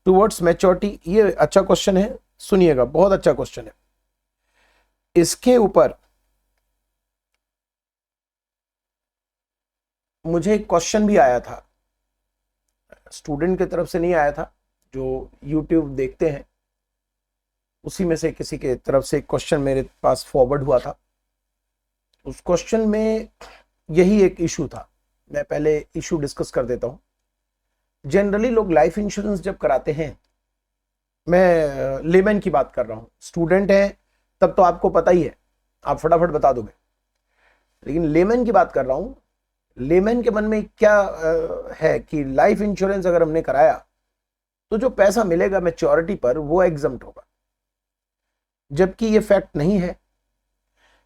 towards maturity. ये अच्छा क्वेश्चन है, सुनिएगा, बहुत अच्छा क्वेश्चन है। इसके ऊपर मुझे एक क्वेश्चन भी आया था, स्टूडेंट की तरफ से नहीं आया था, जो YouTube देखते हैं उसी में से किसी के तरफ से एक क्वेश्चन मेरे पास फॉरवर्ड हुआ था। उस क्वेश्चन में यही एक इशू था। मैं पहले इशू डिस्कस कर देता हूं। जनरली लोग लाइफ इंश्योरेंस जब कराते हैं, मैं लेमैन की बात कर रहा हूं, स्टूडेंट है तब तो आपको पता ही है, आप फटाफट बता दोगे, लेकिन लेमैन की बात कर रहा हूं। लेमैन के मन में क्या है कि लाइफ इंश्योरेंस अगर हमने कराया तो जो पैसा मिलेगा मैच्योरिटी पर वो एग्जम्प्ट होगा, जबकि ये फैक्ट नहीं है।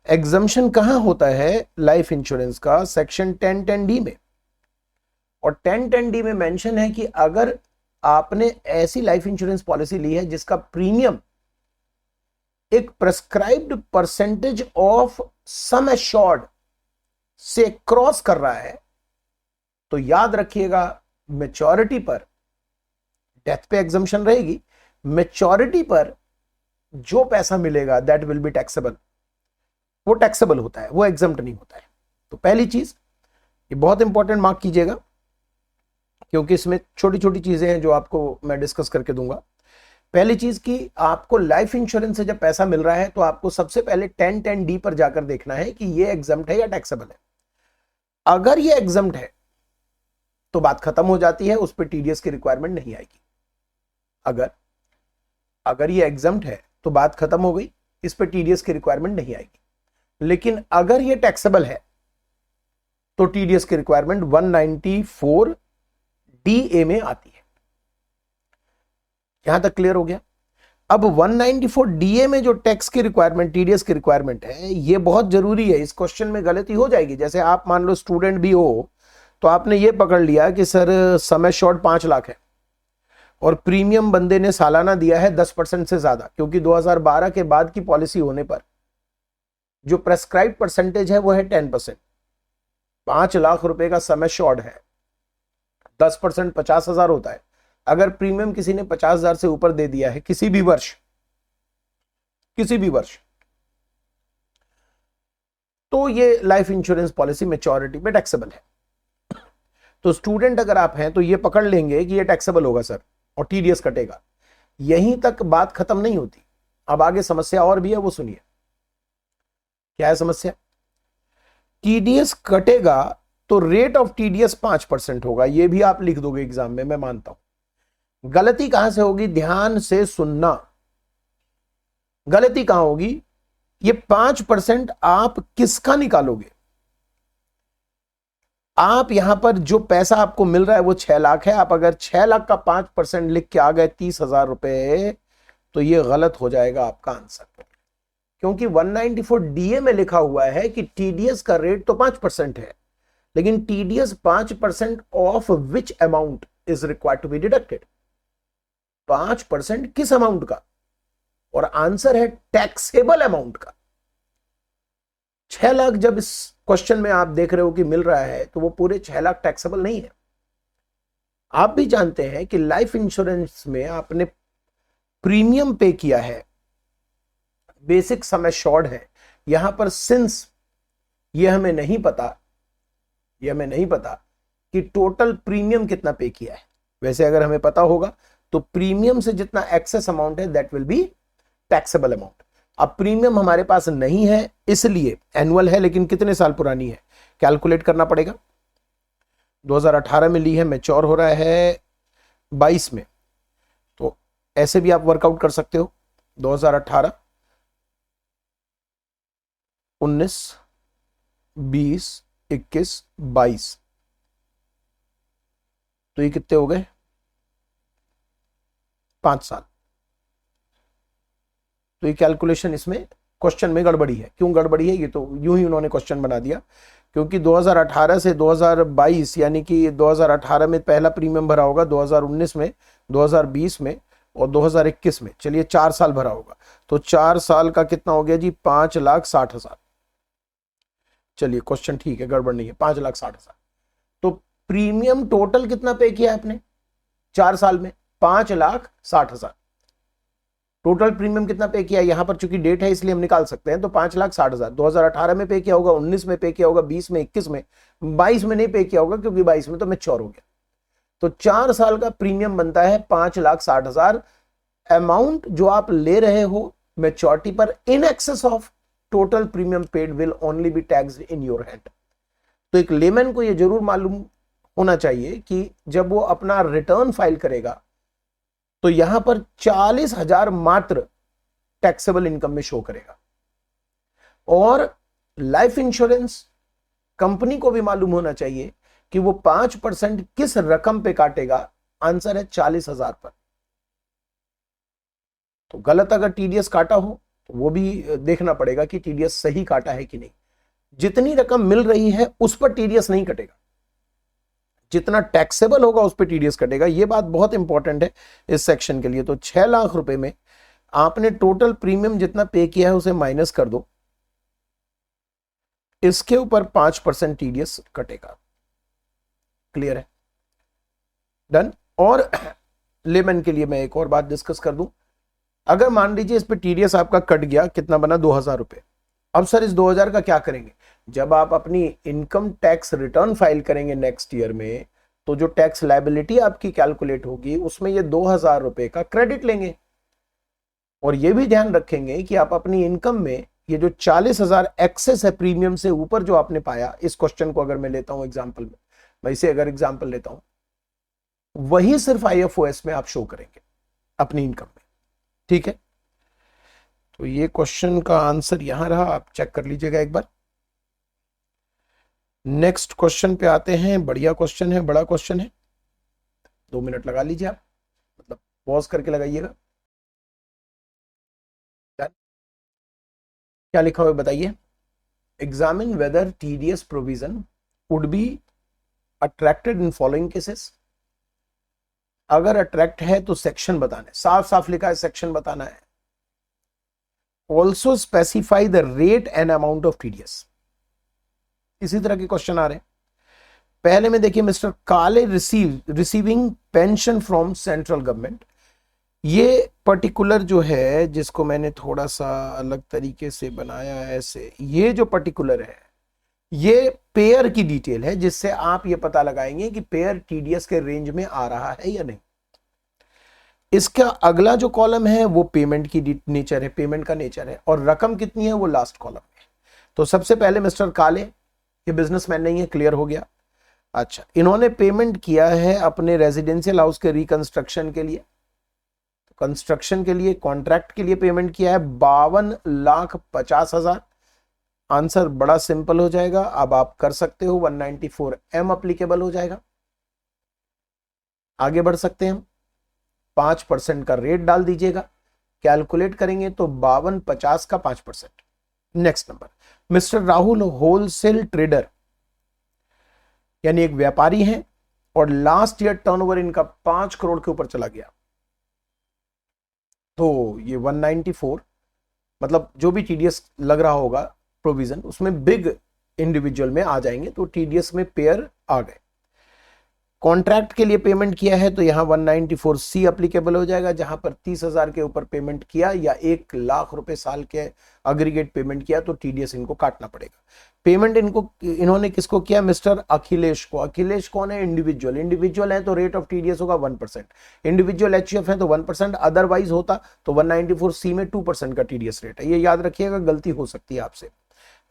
एग्जम्पशन कहां होता है लाइफ इंश्योरेंस का? सेक्शन 1010D में। और 1010D में मेंशन है कि अगर आपने ऐसी लाइफ इंश्योरेंस पॉलिसी ली है जिसका प्रीमियम एक prescribed percentage of sum assured से क्रॉस कर रहा है, तो याद रखिएगा मैच्योरिटी पर, डेथ पे एग्जम्पशन रहेगी, मैच्योरिटी पर जो पैसा मिलेगा दैट विल बी टैक्सेबल, वो टैक्सेबल होता है, वो एग्जम्प्ट नहीं होता है। तो पहली चीज, ये बहुत इंपॉर्टेंट मार्क कीजिएगा, क्योंकि इसमें छोटी छोटी चीजें हैं जो आपको मैं डिस्कस करके दूंगा। पहली चीज कि आपको लाइफ इंश्योरेंस से जब पैसा मिल रहा है तो आपको सबसे पहले 1010D पर जाकर देखना है कि ये एग्जम्प्ट है या टैक्सेबल है। अगर ये एग्जम्प्ट है तो बात खत्म हो जाती है, उस पर टीडीएस की रिक्वायरमेंट नहीं आएगी। अगर ये एग्जम्प्ट है तो बात खत्म हो गई, इस पर टीडीएस की रिक्वायरमेंट नहीं आएगी। लेकिन अगर ये टैक्सेबल है तो टीडीएस की रिक्वायरमेंट 194DA में आती है। यहां तक क्लियर हो गया? अब 194DA में जो टैक्स की रिक्वायरमेंट, टीडीएस की रिक्वायरमेंट है, ये बहुत जरूरी है। इस क्वेश्चन में गलती हो जाएगी। जैसे आप मान लो स्टूडेंट भी हो तो आपने ये पकड़ लिया कि सर समय शॉर्ट 5 लाख है और प्रीमियम बंदे ने सालाना दिया है 10% से ज्यादा, क्योंकि 2012 के बाद की पॉलिसी होने पर जो प्रेस्क्राइब परसेंटेज है वो है 10%। 5 लाख रुपए का समय शॉर्ट है, 10% 50,000 होता है। अगर प्रीमियम किसी ने 50,000 से ऊपर दे दिया है किसी भी वर्ष, तो ये लाइफ इंश्योरेंस पॉलिसी मैच्योरिटी पे टैक्सेबल है। तो स्टूडेंट अगर आप हैं तो ये पकड़ लेंगे कि ये टैक्सेबल होगा सर और टीडीएस कटेगा, यहीं तक बात खत्म नहीं होती। अब आगे समस्या और भी है, वो सुनिए। क्या है समस्या? टीडीएस कटेगा तो रेट ऑफ टीडीएस 5% होगा, ये भी आप लिख दोगे एग्जाम में, मैं मानता हूं। गलती कहां से होगी, ध्यान से सुनना। गलती कहां होगी, ये 5% आप किसका निकालोगे? आप यहां पर जो पैसा आपको मिल रहा है वो 6 लाख है, आप अगर 6 लाख का 5% लिख के आ गए 30,000 रुपए, तो ये गलत हो जाएगा आपका आंसर, क्योंकि 194 डीए में लिखा हुआ है कि टीडीएस का रेट तो 5% है, लेकिन TDS 5% of which amount is required to be deducted. 5% किस अमाउंट का? और आंसर है टैक्सेबल अमाउंट का। 6 लाख जब इस क्वेश्चन में आप देख रहे हो कि मिल रहा है, तो वो पूरे 6 लाख टैक्सेबल नहीं है। आप भी जानते हैं कि लाइफ इंश्योरेंस में आपने प्रीमियम पे किया है, बेसिक सम एश्योर्ड है। यहां पर सिंस ये हमें नहीं पता कि टोटल प्रीमियम कितना पे किया है। वैसे अगर हमें पता होगा तो प्रीमियम से जितना एक्सेस अमाउंट है that will be taxable amount. अब प्रीमियम हमारे पास नहीं है, इसलिए एनुअल है, लेकिन कितने साल पुरानी है कैलकुलेट करना पड़ेगा। 2018 में ली है, मैच्योर हो रहा है 22 में, तो ऐसे भी आप वर्कआउट कर सकते हो। 2018, 19, 20, 21, 22, तो ये कितने हो गए? 5 साल। तो ये कैलकुलेशन इसमें क्वेश्चन में गड़बड़ी है। क्यों गड़बड़ी है? ये तो यूं ही उन्होंने क्वेश्चन बना दिया, क्योंकि 2018 से 2022 यानी कि 2018 में पहला प्रीमियम भरा होगा, 2019 में, 2020 में और 2021 में। चलिए 4 साल भरा होगा, तो 4 साल का कितना हो गया जी? 5,60,000। चलिए क्वेश्चन ठीक है, गड़बड़ नहीं है, 5,60,000। तो प्रीमियम टोटल कितना पे किया है आपने 4 साल में? 5,60,000। टोटल प्रीमियम कितना पे किया? यहां पर चूंकि डेट है इसलिए हम निकाल सकते हैं, तो 5,60,000 2018 में पे किया होगा, 19 में पे किया होगा, 20 में, 21 में, 22 में नहीं पे किया होगा क्योंकि 22 में तो मैच्योर हो गया। तो 4 साल का प्रीमियम बनता है 5,60,000। अमाउंट जो आप ले रहे हो मैच्योरिटी पर in excess of total premium paid will only B taxed in your hand. तो एक लेमैन को यह जरूर मालूम होना चाहिए कि जब वो अपना रिटर्न फाइल करेगा तो यहां पर 40,000 मात्र टैक्सेबल इनकम में शो करेगा। और लाइफ इंश्योरेंस कंपनी को भी मालूम होना चाहिए कि वो 5% किस रकम पे काटेगा। आंसर है 40,000 पर। तो गलत अगर टीडीएस काटा हो तो वो भी देखना पड़ेगा कि टीडीएस सही काटा है कि नहीं। जितनी रकम मिल रही है उस पर टीडीएस नहीं कटेगा, जितना टैक्सेबल होगा उस पर टीडीएस कटेगा। यह बात बहुत इंपॉर्टेंट है इस सेक्शन के लिए। तो 6 लाख रुपए में आपने टोटल प्रीमियम जितना पे किया है उसे माइनस कर दो, इसके ऊपर 5% टीडीएस कटेगा। क्लियर है? डन। और लेमन के लिए मैं एक और बात डिस्कस कर दूं। अगर मान लीजिए इस पे टीडीएस आपका कट गया, कितना बना? 2,000 रुपए। अब सर इस 2,000 का क्या करेंगे? जब आप अपनी इनकम टैक्स रिटर्न फाइल करेंगे नेक्स्ट ईयर में, तो जो टैक्स लायबिलिटी आपकी कैलकुलेट होगी उसमें ये 2,000 रुपए का क्रेडिट लेंगे। और ये भी ध्यान रखेंगे कि आप अपनी इनकम में ये जो 40,000 एक्सेस है प्रीमियम से ऊपर जो आपने पाया, इस क्वेश्चन को अगर मैं लेता हूं एग्जाम्पल में, मैं इसे अगर एग्जाम्पल लेता हूं, वही सिर्फ आईएफओएस में आप शो करेंगे अपनी इनकम में। ठीक है? तो ये क्वेश्चन का आंसर यहां रहा, आप चेक कर लीजिएगा एक बार। नेक्स्ट क्वेश्चन पे आते हैं। बढ़िया क्वेश्चन है, बड़ा क्वेश्चन है, 2 मिनट लगा लीजिए आप, मतलब पॉज करके लगाइएगा। क्या लिखा हुआ है बताइए? Examine whether TDS provision would be attracted in following cases. अगर अट्रैक्ट है तो सेक्शन बताना है, साफ साफ लिखा है सेक्शन बताना है। Also specify the rate and amount of TDS. इसी तरह के क्वेश्चन आ रहे हैं। पहले में देखिए, मिस्टर काले receiving pension from central government. ये पर्टिकुलर जो है, जिसको मैंने थोड़ा सा अलग तरीके से बनाया है ऐसे, ये जो पर्टिकुलर है ये पेयर की डिटेल है जिससे आप ये पता लगाएंगे कि पेयर टीडीएस के रेंज में आ रहा है या नहीं। इसका अगला जो कॉलम है वो पेमेंट की नेचर है, पेमेंट का नेचर है, और रकम कितनी है वो लास्ट कॉलम में। तो सबसे पहले मिस्टर काले, ये बिजनेसमैन नहीं है, क्लियर हो गया। अच्छा, इन्होंने पेमेंट किया है अपने रेजिडेंशियल हाउस के रिकंस्ट्रक्शन के लिए, कंस्ट्रक्शन के लिए, कॉन्ट्रैक्ट के लिए पेमेंट किया है 52,50,000। आंसर बड़ा सिंपल हो जाएगा, अब आप कर सकते हो, 194M अप्लीकेबल हो जाएगा। आगे बढ़ सकते हैं हम, 5% का रेट डाल दीजिएगा, कैलकुलेट करेंगे तो 52,50 का 5%। Next number, mister Rahul wholesale trader, यानी एक व्यापारी हैं और लास्ट ईयर टर्नओवर इनका 5 करोड़ के ऊपर चला गया, तो ये 194, मतलब जो भी टीडीएस लग रहा होगा प्रोविजन उसमें बिग इंडिविजुअल में आ जाएंगे, तो टीडीएस में पेयर आ गए। कॉन्ट्रैक्ट के लिए पेमेंट किया है तो यहां 194C अप्लीकेबल हो जाएगा, जहां पर 30,000 के ऊपर पेमेंट किया या 1 लाख रुपए साल के अग्रीगेट पेमेंट किया तो टीडीएस इनको काटना पड़ेगा। पेमेंट इन्होंने किसको किया? मिस्टर अखिलेश को। अखिलेश कौन है? इंडिविजुअल। इंडिविजुअल है तो रेट ऑफ टीडीएस होगा 1%। इंडिविजुअल एचयूएफ है तो 1%, अदरवाइज होता तो 194C में 2% का टीडीएस रेट है। ये याद रखिएगा, गलती हो सकती है आपसे।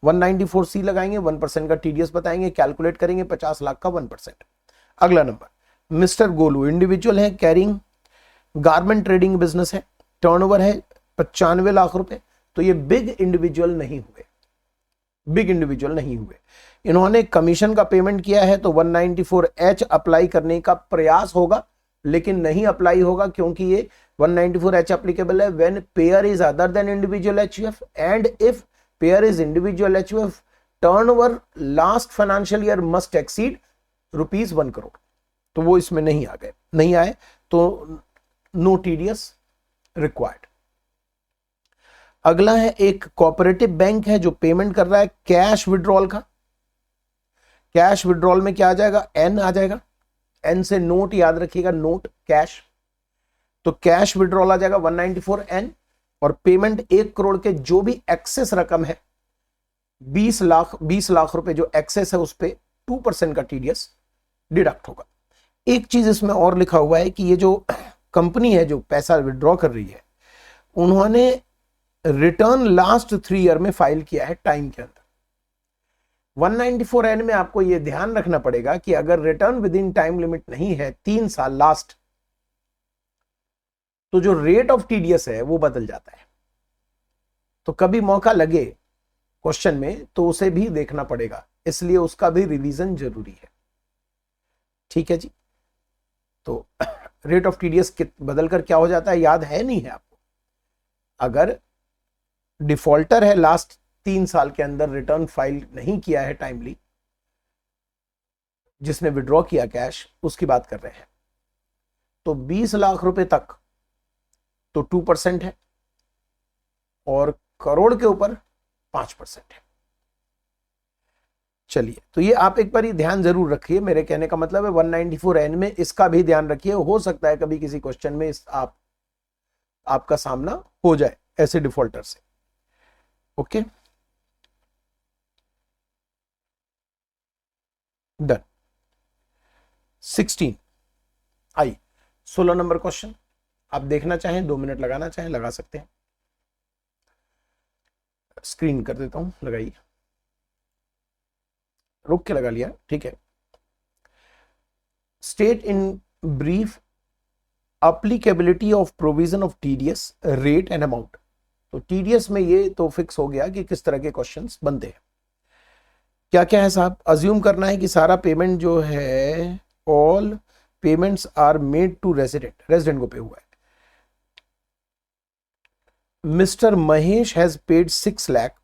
194C लगाएंगे, 1% का टीडीएस बताएंगे, कैलकुलेट करेंगे, 50 लाख का 1%। अगला नंबर, मिस्टर गोलू, इंडिविजुअल है, कैरिंग गारमेंट ट्रेडिंग बिजनेस है, टर्नओवर है 95 लाख रुपए, तो ये बिग इंडिविजुअल नहीं हुए, बिग इंडिविजुअल नहीं हुए। इन्होंने कमीशन का पेमेंट किया है तो 194H अप्लाई करने का प्रयास होगा, लेकिन नहीं अप्लाई होगा क्योंकि ये 194H एप्लीकेबल है when pair is other than individual HUF and if pair is individual HUF turnover last financial year must exceed ₹1 crore, तो वो इसमें नहीं आ गए, नहीं आए तो नो टीडीएस रिक्वायर्ड। अगला है एक कोऑपरेटिव बैंक है जो पेमेंट कर रहा है कैश विड्रॉल का। कैश विड्रॉल में क्या आ जाएगा? एन आ जाएगा, एन से नोट याद रखिएगा, नोट कैश, तो कैश विड्रॉल आ जाएगा 194N, और पेमेंट 1 करोड़ के जो भी एक्सेस रकम है 20 लाख रुपए जो एक्सेस है उस पे 2% का टीडीएस डिडक्ट होगा। एक चीज इसमें और लिखा हुआ है कि ये जो कंपनी है जो पैसा विड्रॉ कर रही है उन्होंने रिटर्न लास्ट 3 ईयर में फाइल किया है टाइम के अंदर। 194N में आपको यह ध्यान रखना पड़ेगा कि अगर return with in time limit नहीं है 3 साल लास्ट, तो जो रेट ऑफ टीडीएस है वो बदल जाता है। तो कभी मौका लगे क्वेश्चन में तो उसे भी देखना पड़ेगा, इसलिए उसका भी रिवीजन जरूरी है। ठीक है जी, तो रेट ऑफ टीडीएस बदलकर क्या हो जाता है याद है नहीं है आपको? अगर डिफॉल्टर है लास्ट 3 साल के अंदर रिटर्न फाइल नहीं किया है टाइमली, जिसने विड्रॉ किया कैश उसकी बात कर रहे हैं, तो 20 लाख रुपए तक तो 2% है और करोड़ के ऊपर 5% है। चलिए, तो ये आप एक बार ही ध्यान जरूर रखिए, मेरे कहने का मतलब है 194N में इसका भी ध्यान रखिए, हो सकता है कभी किसी क्वेश्चन में आपका सामना हो जाए ऐसे डिफॉल्टर से। Okay, done. 16 आई 16 नंबर क्वेश्चन, आप देखना चाहें 2 मिनट लगाना चाहें लगा सकते हैं। स्क्रीन कर देता हूं, लगाइए, रुक के लगा लिया, ठीक है। State in brief applicability of provision of TDS rate and amount. तो टीडीएस में ये तो फिक्स हो गया कि किस तरह के क्वेश्चंस बनते हैं। क्या क्या है साहब? अज्यूम करना है कि सारा पेमेंट जो है all payments are made to resident, resident को पे हुआ है। Mister Mahesh has paid 6 lakh,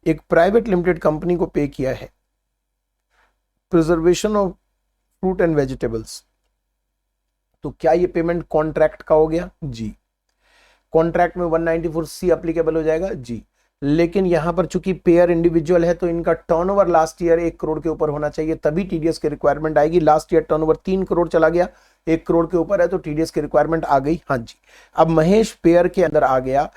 एक प्राइवेट लिमिटेड कंपनी को पे किया है preservation of fruit and vegetables. तो क्या ये पेमेंट कॉन्ट्रैक्ट का हो गया? जी। कॉन्ट्रैक्ट में 194C अप्लीकेबल हो जाएगा? जी। लेकिन यहां पर चूंकि पेयर इंडिविजुअल है तो इनका टर्नओवर लास्ट ईयर 1 करोड़ के ऊपर होना चाहिए, तभी टीडीएस की रिक्वायरमेंट आएगी। लास्ट ईयर टर्नओवर 3 करोड़ चला गया, 1 करोड़ के ऊपर है तो टीडीएस की रिक्वायरमेंट आ गई। हाँ जी। अब महेश पेयर के अंदर आ गया,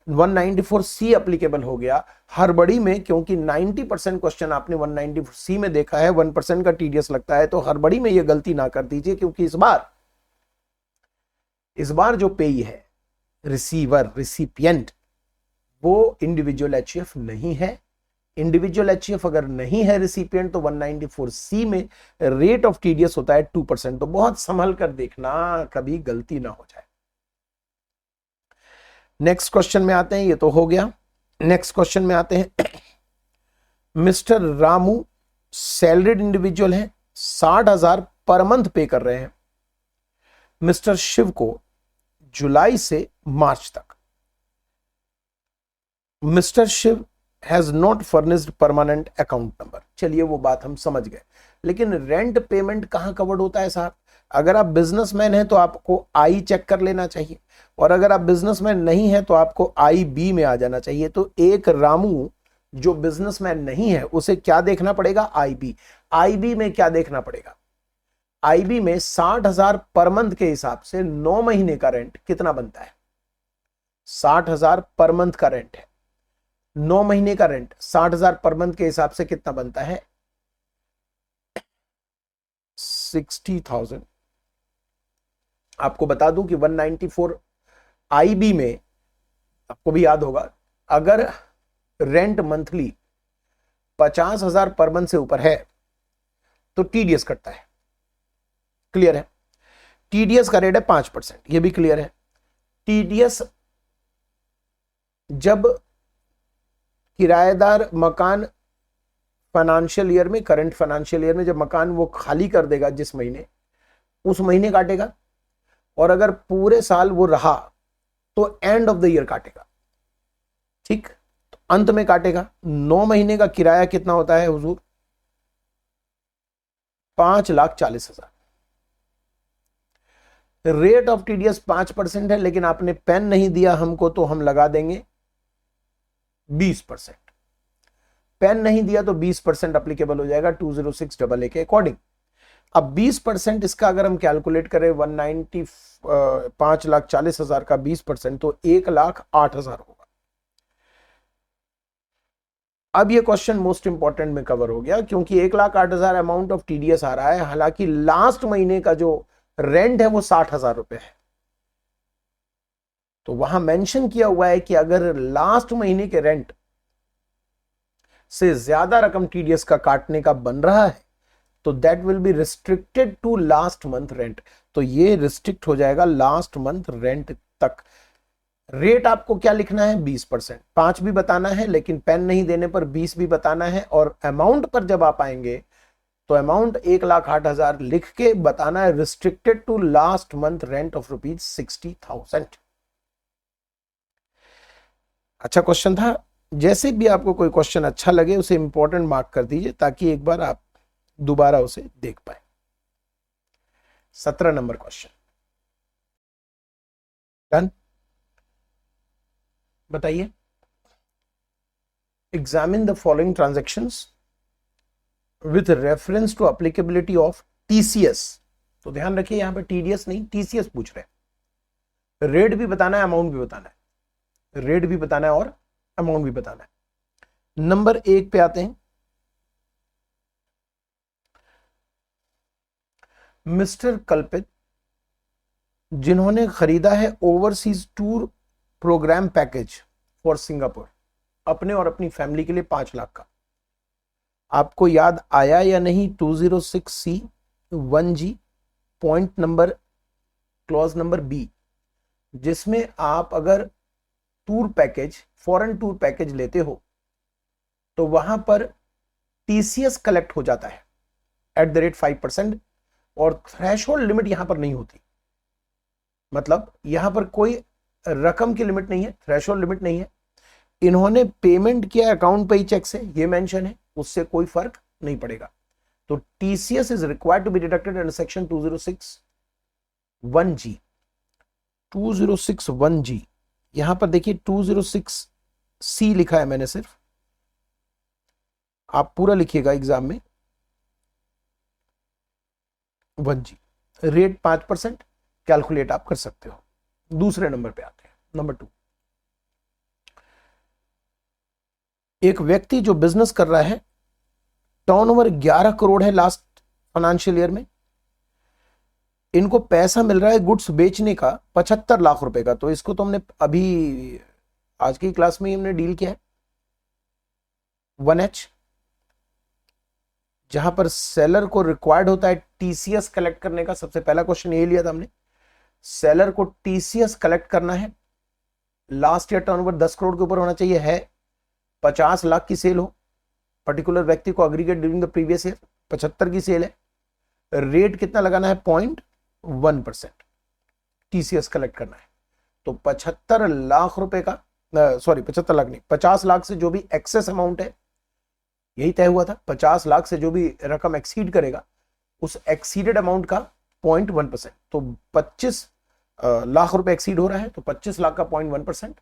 194C एप्लीकेबल हो गया हड़बड़ी में, क्योंकि 90% क्वेश्चन आपने 194C में देखा है, 1% का टीडीएस लगता है, तो हड़बड़ी में ये गलती ना कर दीजिए, क्योंकि इस बार जो पेई है रिसीवर रिसिपिएंट वो इंडिविजुअल एचयूएफ नहीं है। इंडिविजुअल एचयूएफ अगर नहीं है रिसिपिएंट तो 194C में रेट ऑफ टीडीएस होता है 2%। तो बहुत संभल कर देखना, कभी गलती ना हो जाए। नेक्स्ट क्वेश्चन में आते हैं, ये तो हो गया। नेक्स्ट क्वेश्चन में आते हैं। मिस्टर रामू सैलरीड इंडिविजुअल है, 60,000 पर मंथ पे कर रहे हैं। मिस्टर शिव को जुलाई से मार्च तक। Mister Shiv has not furnished permanent account number. चलिए वो बात हम समझ गए, लेकिन रेंट पेमेंट कहां कवर्ड होता है साहब? अगर आप बिजनेसमैन हैं तो आपको आई चेक कर लेना चाहिए, और अगर आप बिजनेसमैन नहीं है तो आपको आई बी में आ जाना चाहिए। तो एक रामू जो बिजनेसमैन नहीं है उसे क्या देखना पड़ेगा? आई बी। आई बी में क्या देखना पड़ेगा? आई बी में 60,000 पर मंथ के हिसाब से 9 महीने का रेंट कितना बनता है? 60,000 पर मंथ का रेंट है, 9 महीने का रेंट 60,000 पर मंथ के हिसाब से कितना बनता है? 60,000। आपको बता दूं कि 194 आईबी में आपको भी याद होगा, अगर रेंट मंथली 50,000 पर मंथ से ऊपर है तो टीडीएस कटता है। क्लियर है? टीडीएस का रेट है 5%, ये भी क्लियर है। टीडीएस जब किराएदार मकान फाइनेंशियल ईयर में, करंट फाइनेंशियल ईयर में जब मकान वो खाली कर देगा जिस महीने, उस महीने काटेगा, और अगर पूरे साल वो रहा तो एंड ऑफ द ईयर काटेगा। ठीक, तो अंत में काटेगा। 9 महीने का किराया कितना होता है हुजूर? 5,40,000। रेट ऑफ टीडीएस 5% है, लेकिन आपने पेन नहीं दिया हमको, तो हम लगा देंगे 20%। पेन नहीं दिया तो 20% अप्लीकेबल हो जाएगा 206AA के अकॉर्डिंग। अब 20% इसका अगर हम कैलकुलेट करें 5,40,000 का 20% तो 1,08,000 होगा। अब ये क्वेश्चन मोस्ट इंपॉर्टेंट में कवर हो गया, क्योंकि 1,08,000 अमाउंट ऑफ टीडीएस आ रहा है, हालांकि लास्ट महीने का जो रेंट है वो 60,000 रुपए है। तो वहां मेंशन किया हुआ है कि अगर लास्ट महीने के रेंट से ज्यादा रकम टीडीएस का काटने का बन रहा है तो that will be restricted to last month rent. तो ये रिस्ट्रिक्ट हो जाएगा लास्ट मंथ रेंट तक। रेट आपको क्या लिखना है? 20%। 5 भी बताना है, लेकिन पेन नहीं देने पर 20 भी बताना है। और अमाउंट पर जब आप आएंगे तो अमाउंट 1,08,000 लिख के बताना है, restricted to last month rent of ₹60,000। अच्छा क्वेश्चन था। जैसे भी आपको कोई क्वेश्चन अच्छा लगे उसे इंपॉर्टेंट मार्क कर दीजिए, ताकि एक बार आप दोबारा उसे देख पाए। 17 नंबर क्वेश्चन डन। बताइए, examine the following transactions with reference to applicability of TCS. तो ध्यान रखिए, यहां पर टीडीएस नहीं टीसीएस पूछ रहे हैं। रेट भी बताना है, अमाउंट भी बताना है। रेट भी बताना है और अमाउंट भी बताना है। नंबर 1 पे आते हैं। मिस्टर कल्पित, जिन्होंने खरीदा है overseas tour programme package for Singapore अपने और अपनी फैमिली के लिए 5 लाख का। आपको याद आया या नहीं 206C1G point number clause number B, जिसमें आप अगर tour package, foreign tour package लेते हो तो वहां पर टीसीएस कलेक्ट हो जाता है @ 5%, और थ्रेशोल्ड लिमिट यहां पर नहीं होती। मतलब यहां पर कोई रकम की लिमिट नहीं है, थ्रेशोल्ड लिमिट नहीं है। इन्होंने पेमेंट किया अकाउंट पे ही चेक से, ये मेंशन है, उससे कोई फर्क नहीं पड़ेगा। तो TCS is required to be deducted under section 206(1)(g). 206(1)(g), यहां पर देखिए 206C लिखा है मैंने सिर्फ, आप पूरा लिखिएगा एग्जाम में। 1G रेट 5%, कैलकुलेट आप कर सकते हो। दूसरे नंबर पे आते हैं, नंबर 2। एक व्यक्ति जो बिजनेस कर रहा है, टर्नओवर 11 करोड़ है लास्ट फाइनेंशियल ईयर में, इनको पैसा मिल रहा है गुड्स बेचने का 75 लाख रुपए का। तो इसको तो हमने अभी आज की क्लास में ही हमने डील किया है 1H, जहां पर सेलर को रिक्वायर्ड होता है टीसीएस कलेक्ट करने का। सबसे पहला क्वेश्चन ये लिया था हमने, सेलर को टीसीएस कलेक्ट करना है, लास्ट ईयर टर्नओवर 10 करोड़ के ऊपर होना चाहिए, है 50 लाख की सेल हो, पर्टिकुलर व्यक्ति को aggregate during the previous year 75 की सेल है, रेट कितना लगाना है 0.1%, टीसीएस कलेक्ट करना है। तो 75 लाख रुपए का, सॉरी 75 लाख नहीं, 50 लाख से जो भी एक्सेस अमाउंट है, यही तय हुआ था, 50 लाख से जो भी रकम एक्सीड करेगा उस एक्सीडेड अमाउंट का 0.1%। तो 25 लाख रुपए एक्सीड हो रहा है तो 25 लाख का 0.1%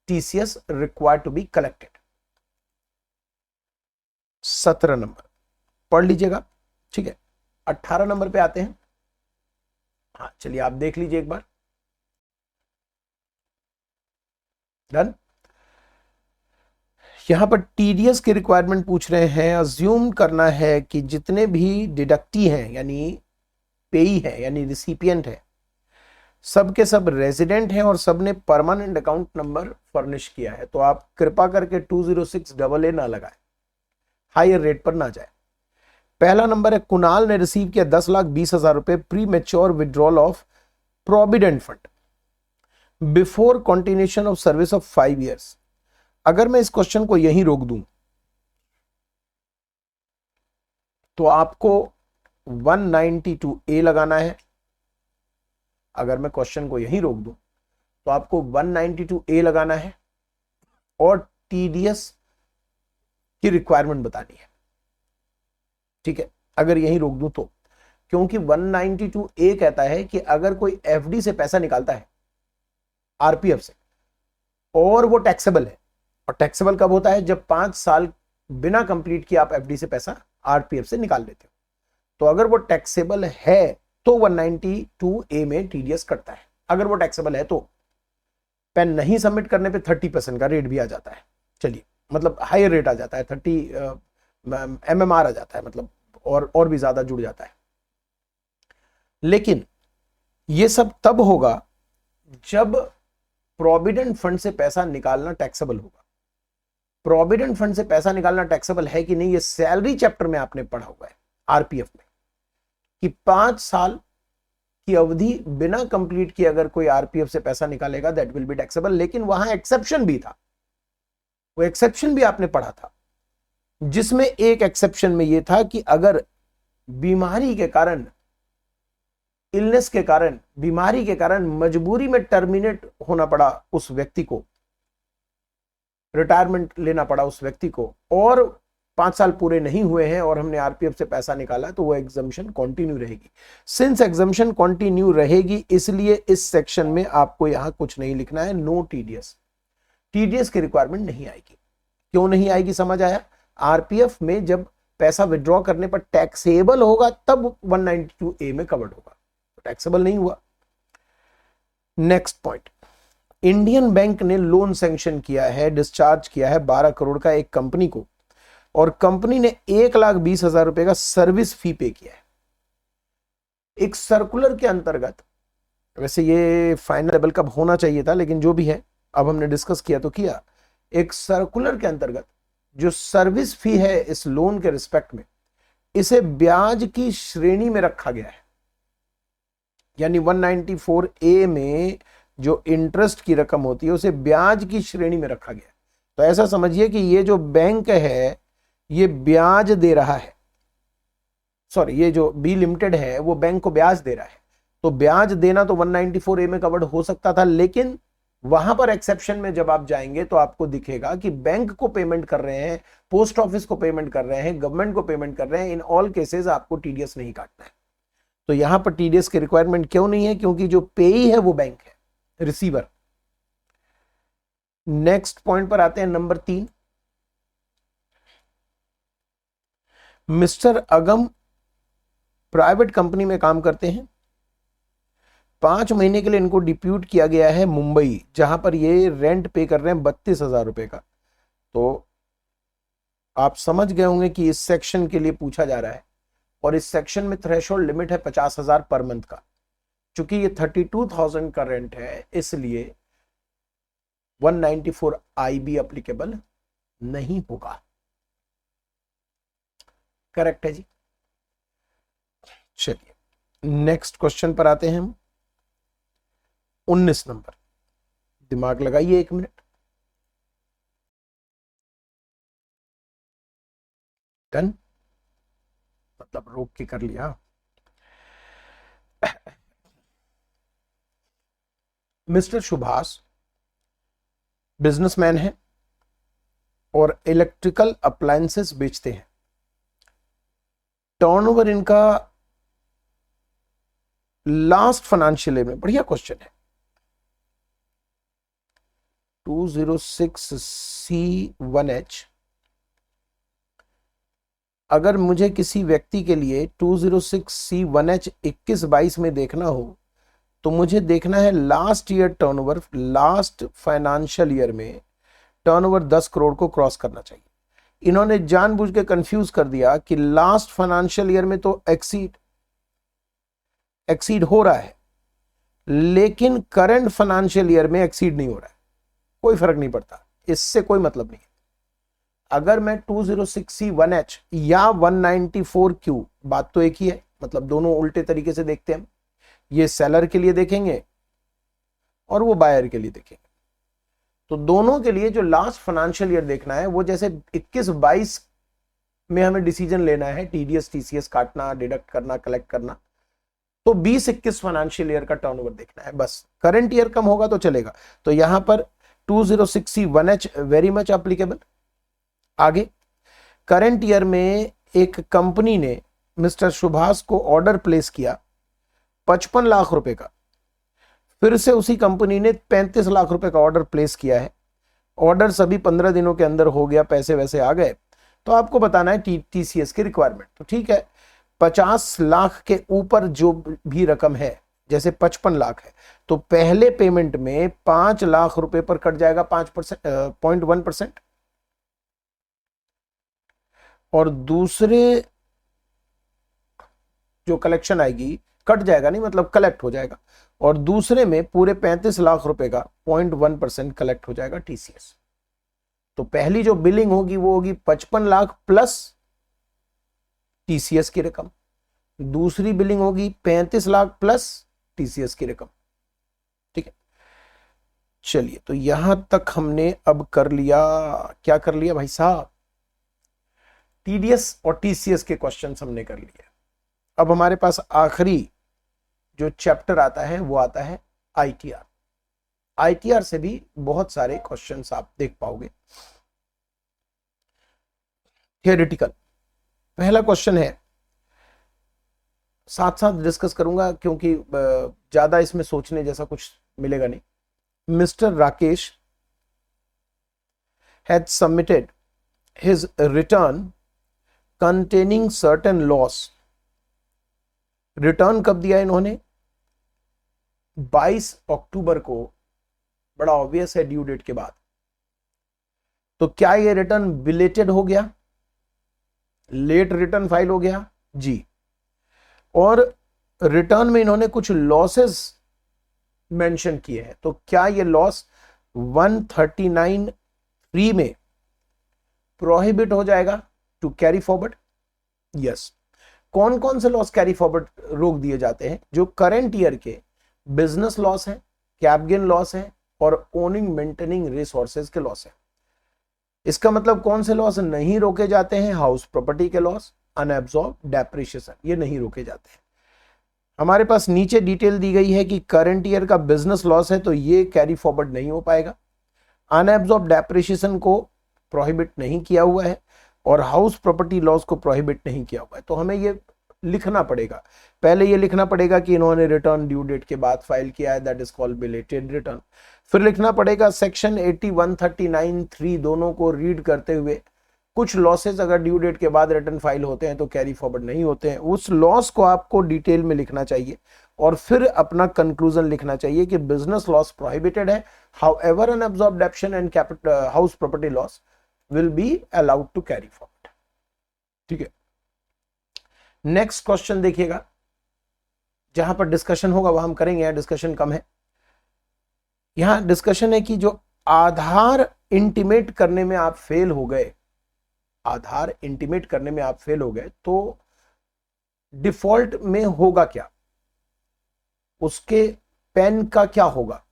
TCS required to be collected. 17 number पढ़ लीजिएगा, ठीक है। 18 नंबर पे आते हैं। हाँ चलिए आप देख लीजिए एक बार, डन। यहां पर टीडीएस की रिक्वायरमेंट पूछ रहे हैं, अज्यूम करना है कि जितने भी डिडक्टी हैं यानी पेई है यानी रिसिपिएंट है, सब के सब रेजिडेंट हैं और सब ने परमानेंट अकाउंट नंबर फर्निश किया है। तो आप कृपा करके 206AA ना लगाएं, हायर रेट पर ना जाए। पहला नंबर है, कुणाल ने रिसीव किया 10,20,000 रुपए pre mature withdrawal of provident fund before continuation of service of 5 years. अगर मैं इस क्वेश्चन को यहीं रोक दूं तो आपको 192A लगाना है। अगर मैं क्वेश्चन को यहीं रोक दूं तो आपको 192A लगाना है और टीडीएस की रिक्वायरमेंट बतानी है, ठीक है। अगर यहीं रोक दूं तो, क्योंकि 192A कहता है कि अगर कोई एफडी से पैसा निकालता है आरपीएफ से और वो टैक्सेबल है, और टैक्सेबल कब होता है, जब 5 साल बिना कंप्लीट किए आप एफडी से पैसा आरपीएफ से निकाल लेते हो। तो अगर वो टैक्सेबल है तो 192A में टीडीएस कटता है। अगर वो टैक्सेबल है तो पेन नहीं सबमिट करने पे 30% का रेट भी आ जाता है, चलिए मतलब हायर रेट आ जाता है, 30 MMR आ जाता है, मतलब और भी ज्यादा जुड़ जाता है। लेकिन ये सब तब होगा जब प्रोविडेंट फंड से पैसा निकालना टैक्सेबल होगा। प्रोविडेंट फंड से पैसा निकालना टैक्सेबल है कि नहीं, ये सैलरी चैप्टर में आपने पढ़ा हुआ है आरपीएफ में, कि 5 साल की अवधि बिना कंप्लीट किए अगर कोई आरपीएफ से पैसा निकालेगा दैट विल बी टैक्सेबल। लेकिन वहां एक्सेप्शन भी था, वो एक्सेप्शन भी आपने पढ़ा था, जिसमें एक एक्सेप्शन में यह था कि अगर बीमारी के कारण, इलनेस के कारण, बीमारी के कारण मजबूरी में टर्मिनेट होना पड़ा उस व्यक्ति को, रिटायरमेंट लेना पड़ा उस व्यक्ति को, और 5 साल पूरे नहीं हुए हैं और हमने आरपीएफ से पैसा निकाला, तो वो एग्जम्पशन कंटिन्यू रहेगी। सिंस एग्जम्पशन कंटिन्यू रहेगी इसलिए इस सेक्शन में आपको यहां कुछ नहीं लिखना है, नो टीडीएस। टीडीएस की रिक्वायरमेंट नहीं आएगी। क्यों नहीं आएगी समझ आया? आरपीएफ में जब पैसा विड्रॉ करने पर टैक्सेबल होगा तब 192A में कवर्ड होगा, तो टैक्सेबल नहीं हुआ। नेक्स्ट पॉइंट, इंडियन बैंक ने लोन सैंक्शन किया है, डिस्चार्ज किया है 12 करोड़ का एक कंपनी को, और कंपनी ने 1,20,000 रुपए का सर्विस फी पे किया है। एक सर्कुलर के अंतर्गत, वैसे ये फाइनल लेवल कब होना चाहिए था, लेकिन जो भी है अब हमने डिस्कस किया तो किया, एक सर्कुलर के अंतर्गत जो सर्विस फी है इस लोन के रिस्पेक्ट में, इसे ब्याज की श्रेणी में रखा गया है। यानी 194A में जो इंटरेस्ट की रकम होती है उसे ब्याज की श्रेणी में रखा गया है। तो ऐसा समझिए कि ये जो बैंक है ये ब्याज दे रहा है, सॉरी ये जो बी लिमिटेड है वो बैंक को ब्याज दे रहा है। तो ब्याज देना तो 194A में कवर्ड हो सकता था, लेकिन वहां पर एक्सेप्शन में जब आप जाएंगे तो आपको दिखेगा कि बैंक को पेमेंट कर रहे हैं, पोस्ट ऑफिस को पेमेंट कर रहे हैं, गवर्नमेंट को पेमेंट कर रहे हैं, इन ऑल केसेस आपको टीडीएस नहीं काटना है। तो यहां पर टीडीएस की रिक्वायरमेंट क्यों नहीं है? क्योंकि जो पेई है वो बैंक है, रिसीवर। नेक्स्ट पॉइंट पर आते हैं, नंबर 3। मिस्टर अगम प्राइवेट कंपनी में काम करते हैं। 5 महीने के लिए इनको डिप्यूट किया गया है मुंबई, जहां पर ये रेंट पे कर रहे हैं 32,000 रुपए का। तो आप समझ गए होंगे कि इस सेक्शन के लिए पूछा जा रहा है और इस सेक्शन में थ्रेशोल्ड लिमिट है 50,000 पर मंथ का। चूंकि ये 32,000 का रेंट है इसलिए 194 IB एप्लीकेबल नहीं होगा। करेक्ट है जी। चलिए नेक्स्ट क्वेश्चन पर आते हैं हम। 19 नंबर, दिमाग लगाइए 1 मिनट। डन, मतलब रोक के कर लिया। मिस्टर सुभाष बिजनेसमैन है और इलेक्ट्रिकल अप्लायंसेस बेचते हैं। टर्नओवर इनका लास्ट फाइनेंशियल ईयर में, बढ़िया क्वेश्चन है, 206C1H। अगर मुझे किसी व्यक्ति के लिए 206C1H 21-22 में देखना हो तो मुझे देखना है last year turnover, last financial year में टर्नओवर 10 करोड़ को क्रॉस करना चाहिए। इन्होंने जानबूझ के कंफ्यूज कर दिया कि लास्ट फाइनेंशियल ईयर में तो एक्सीड हो रहा है लेकिन करंट फाइनेंशियल ईयर में एक्सीड नहीं हो रहा है। कोई फर्क नहीं पड़ता, इससे कोई मतलब नहीं। अगर मैं 206C1H या 194Q, बात तो एक ही है, मतलब दोनों उल्टे तरीके से देखते हैं। ये सेलर के लिए देखेंगे और वो बायर के लिए देखेंगे। तो दोनों के लिए जो लास्ट फाइनेंशियल ईयर देखना है वो जैसे 21-22 में हमें डिसीजन लेना है, TDS TCS काटना, डिडक्ट करना, कलेक्ट करना, तो 20-21 फाइनेंशियल ईयर का टर्नओवर देखना है बस। करंट ईयर कम होगा तो चलेगा। तो यहां पर 206C1H वेरी मच एप्लीकेबल। आगे, करंट ईयर में एक कंपनी ने मिस्टर सुभाष को ऑर्डर प्लेस किया 55 लाख रुपए का। फिर से उसी कंपनी ने 35 लाख रुपए का ऑर्डर प्लेस किया है। ऑर्डर सभी 15 दिनों के अंदर हो गया, पैसे वैसे आ गए। तो आपको बताना है TCS की रिक्वायरमेंट। तो ठीक है, 50 लाख के ऊपर जो भी रकम है, जैसे 55 लाख है, तो पहले पेमेंट में 5 लाख रुपए पर कट जाएगा 5.1%, और दूसरे जो कलेक्शन आएगी, कट जाएगा नहीं मतलब कलेक्ट हो जाएगा, और दूसरे में पूरे 35 लाख रुपए का 0.1% कलेक्ट हो जाएगा TCS। तो पहली जो बिलिंग होगी वो होगी 55 लाख प्लस TCS की रकम, दूसरी बिलिंग होगी 35 लाख प्लस TCS की रकम। ठीक है, चलिए तो यहां तक हमने अब कर लिया। क्या कर लिया भाई साहब? TDS और TCS के क्वेश्चन हमने कर लिए। अब हमारे पास आखिरी जो चैप्टर आता है वो आता है ITR। ITR से भी बहुत सारे क्वेश्चंस आप देख पाओगे। थियोरेटिकल पहला क्वेश्चन है, साथ साथ डिस्कस करूंगा क्योंकि ज्यादा इसमें सोचने जैसा कुछ मिलेगा नहीं। Mister Rakesh had submitted his return containing certain loss. Return कब दिया इन्होंने? 22 अक्टूबर को, बड़ा ऑब्वियस है ड्यू डेट के बाद। तो क्या ये रिटर्न बिलेटेड हो गया, लेट रिटर्न फाइल हो गया? जी। और रिटर्न में इन्होंने कुछ लॉसेस मेंशन किए हैं, तो क्या ये लॉस 139(3) में प्रोहिबिट हो जाएगा टू कैरी फॉरवर्ड? यस। कौन कौन से लॉस कैरी फॉरवर्ड रोक दिए जाते हैं? जो करंट ईयर के बिजनेस लॉस है, कैप गेन लॉस है और ओनिंग मेंटेनिंग रिसोर्सेज के लॉस है। इसका मतलब कौन से लॉस नहीं रोके जाते हैं? हाउस प्रॉपर्टी के लॉस, अनएब्सॉर्ब डेप्रिसिएशन, ये नहीं रोके जाते हैं। हमारे पास नीचे डिटेल दी गई है कि करंट ईयर का बिजनेस लॉस है तो ये कैरी फॉरवर्ड नहीं हो पाएगा, अनएब्सॉर्ब डेप्रिसिएशन को प्रोहिबिट नहीं किया हुआ है और हाउस प्रॉपर्टी लॉस को प्रोहिबिट नहीं किया हुआ है। तो हमें ये लिखना पड़ेगा, पहले ये लिखना पड़ेगा कि इन्होंने रिटर्न ड्यू डेट के बाद फाइल किया है, that is called belated return. फिर लिखना पड़ेगा सेक्शन 80 139(3) दोनों को रीड करते हुए कुछ लॉसेस अगर ड्यू डेट के बाद रिटर्न फाइल होते हैं तो कैरी फॉरवर्ड नहीं होते हैं, उस लॉस को आपको डिटेल में लिखना चाहिए और फिर अपना कंक्लूजन लिखना चाहिए कि बिजनेस लॉस प्रोहिबिटेड है, however unabsorbed डेप्शन and house property loss will be allowed to carry forward। ठीक है, नेक्स्ट क्वेश्चन देखिएगा, जहां पर डिस्कशन होगा वह हम करेंगे, यहां डिस्कशन कम है। यहां डिस्कशन है कि जो आधार इंटीमेट करने में आप फेल हो गए, आधार इंटीमेट करने में आप फेल हो गए, तो डिफॉल्ट में होगा क्या, उसके पेन का क्या होगा।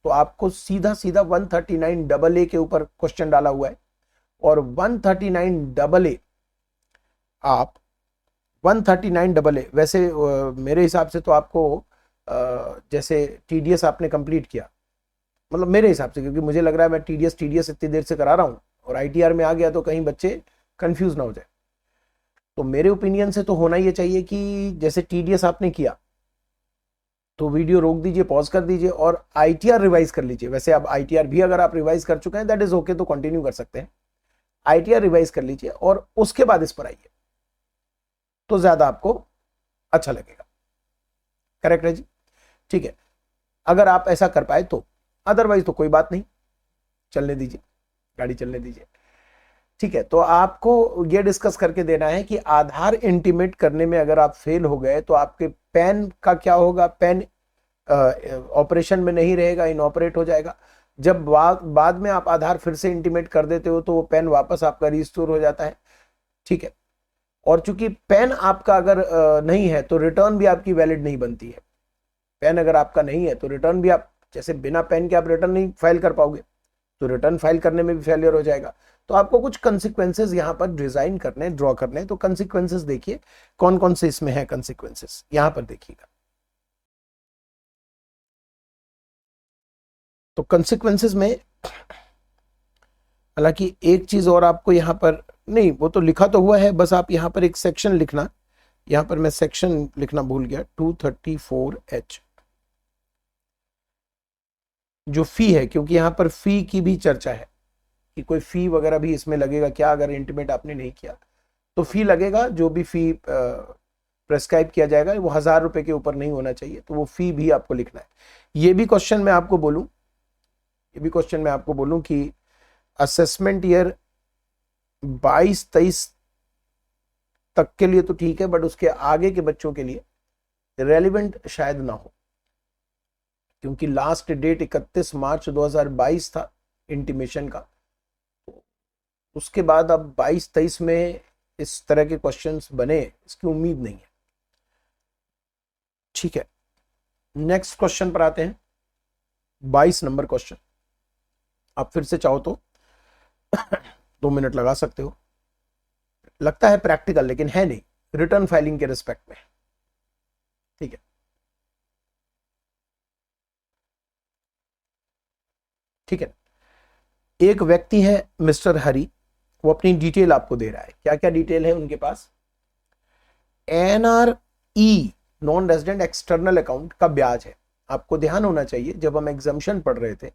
तो आपको सीधा सीधा 139 AA के ऊपर क्वेश्चन डाला हुआ है, और 139 AA आप 139 AA वैसे मेरे हिसाब से तो आपको जैसे टीडीएस आपने कंप्लीट किया, मतलब मेरे हिसाब से, क्योंकि मुझे लग रहा है मैं टीडीएस इतनी देर से करा रहा हूं और आईटीआर में आ गया तो कहीं बच्चे कंफ्यूज ना हो जाए। तो मेरे ओपिनियन से तो होना ये चाहिए कि जैसे टीडीएस आपने किया तो वीडियो रोक दीजिए, पॉज कर दीजिए और आईटीआर रिवाइज कर लीजिए। वैसे अब आईटीआर भी अगर आप रिवाइज कर चुके हैं दैट इज ओके, तो कंटिन्यू कर सकते हैं। आईटीआर रिवाइज कर लीजिए और उसके बाद इस पर आइए, तो ज्यादा आपको अच्छा लगेगा। करेक्ट है जी, ठीक है, अगर आप ऐसा कर पाए तो, अदरवाइज तो कोई बात नहीं, चलने दीजिए, गाड़ी चलने दीजिए। ठीक है, तो आपको ये डिस्कस करके देना है कि आधार इंटीमेट करने में अगर आप फेल हो गए तो आपके पेन का क्या होगा। पेन ऑपरेशन में नहीं रहेगा, इनऑपरेट हो जाएगा। जब बाद में आप आधार फिर से इंटीमेट कर देते हो तो वो पेन वापस आपका रिस्टोर हो जाता है। ठीक है, और चूंकि पेन आपका अगर नहीं है तो रिटर्न भी आपकी वैलिड नहीं बनती है। पेन अगर आपका नहीं है तो रिटर्न भी आप, जैसे बिना पेन के आप रिटर्न नहीं फाइल कर पाओगे, तो रिटर्न फाइल करने में भी फेलियर हो जाएगा। तो आपको कुछ कंसिक्वेंसेस यहां पर डिजाइन करने, ड्रॉ करने। तो कंसिक्वेंसेस देखिए कौन कौन से इसमें है कंसिक्वेंसेस, यहां पर देखिएगा। तो कंसिक्वेंसेस में हालांकि एक चीज और आपको यहां पर, नहीं वो तो लिखा तो हुआ है, बस आप यहां पर एक सेक्शन लिखना। यहां पर मैं सेक्शन लिखना भूल गया, 234H जो फी है, क्योंकि यहां पर फी की भी चर्चा है कि कोई फी वगैरह भी इसमें लगेगा क्या, अगर इंटीमेट आपने नहीं किया तो फी लगेगा। जो भी फी प्रेस्क्राइब किया जाएगा वो 1000 रुपए के ऊपर नहीं होना चाहिए, तो वो फी भी आपको लिखना है। ये भी क्वेश्चन मैं आपको बोलूं कि असेसमेंट ईयर 22-23 तक के लिए तो ठीक है, बट उसके आगे के बच्चों के लिए रेलिवेंट शायद ना हो, क्योंकि लास्ट डेट 31 मार्च 2022 था इंटीमेशन का। उसके बाद अब 22-23 में इस तरह के क्वेश्चंस बने, इसकी उम्मीद नहीं है। ठीक है, नेक्स्ट क्वेश्चन पर आते हैं, 22 नंबर क्वेश्चन। आप फिर से चाहो तो 2 मिनट लगा सकते हो, लगता है प्रैक्टिकल लेकिन है नहीं, रिटर्न फाइलिंग के रिस्पेक्ट में। ठीक है, ठीक है, एक व्यक्ति है मिस्टर हरी, वो अपनी डिटेल आपको दे रहा है। क्या क्या डिटेल है उनके पास। NRE non resident external account का ब्याज है। आपको ध्यान होना चाहिए, जब हम एग्जाम्शन पढ़ रहे थे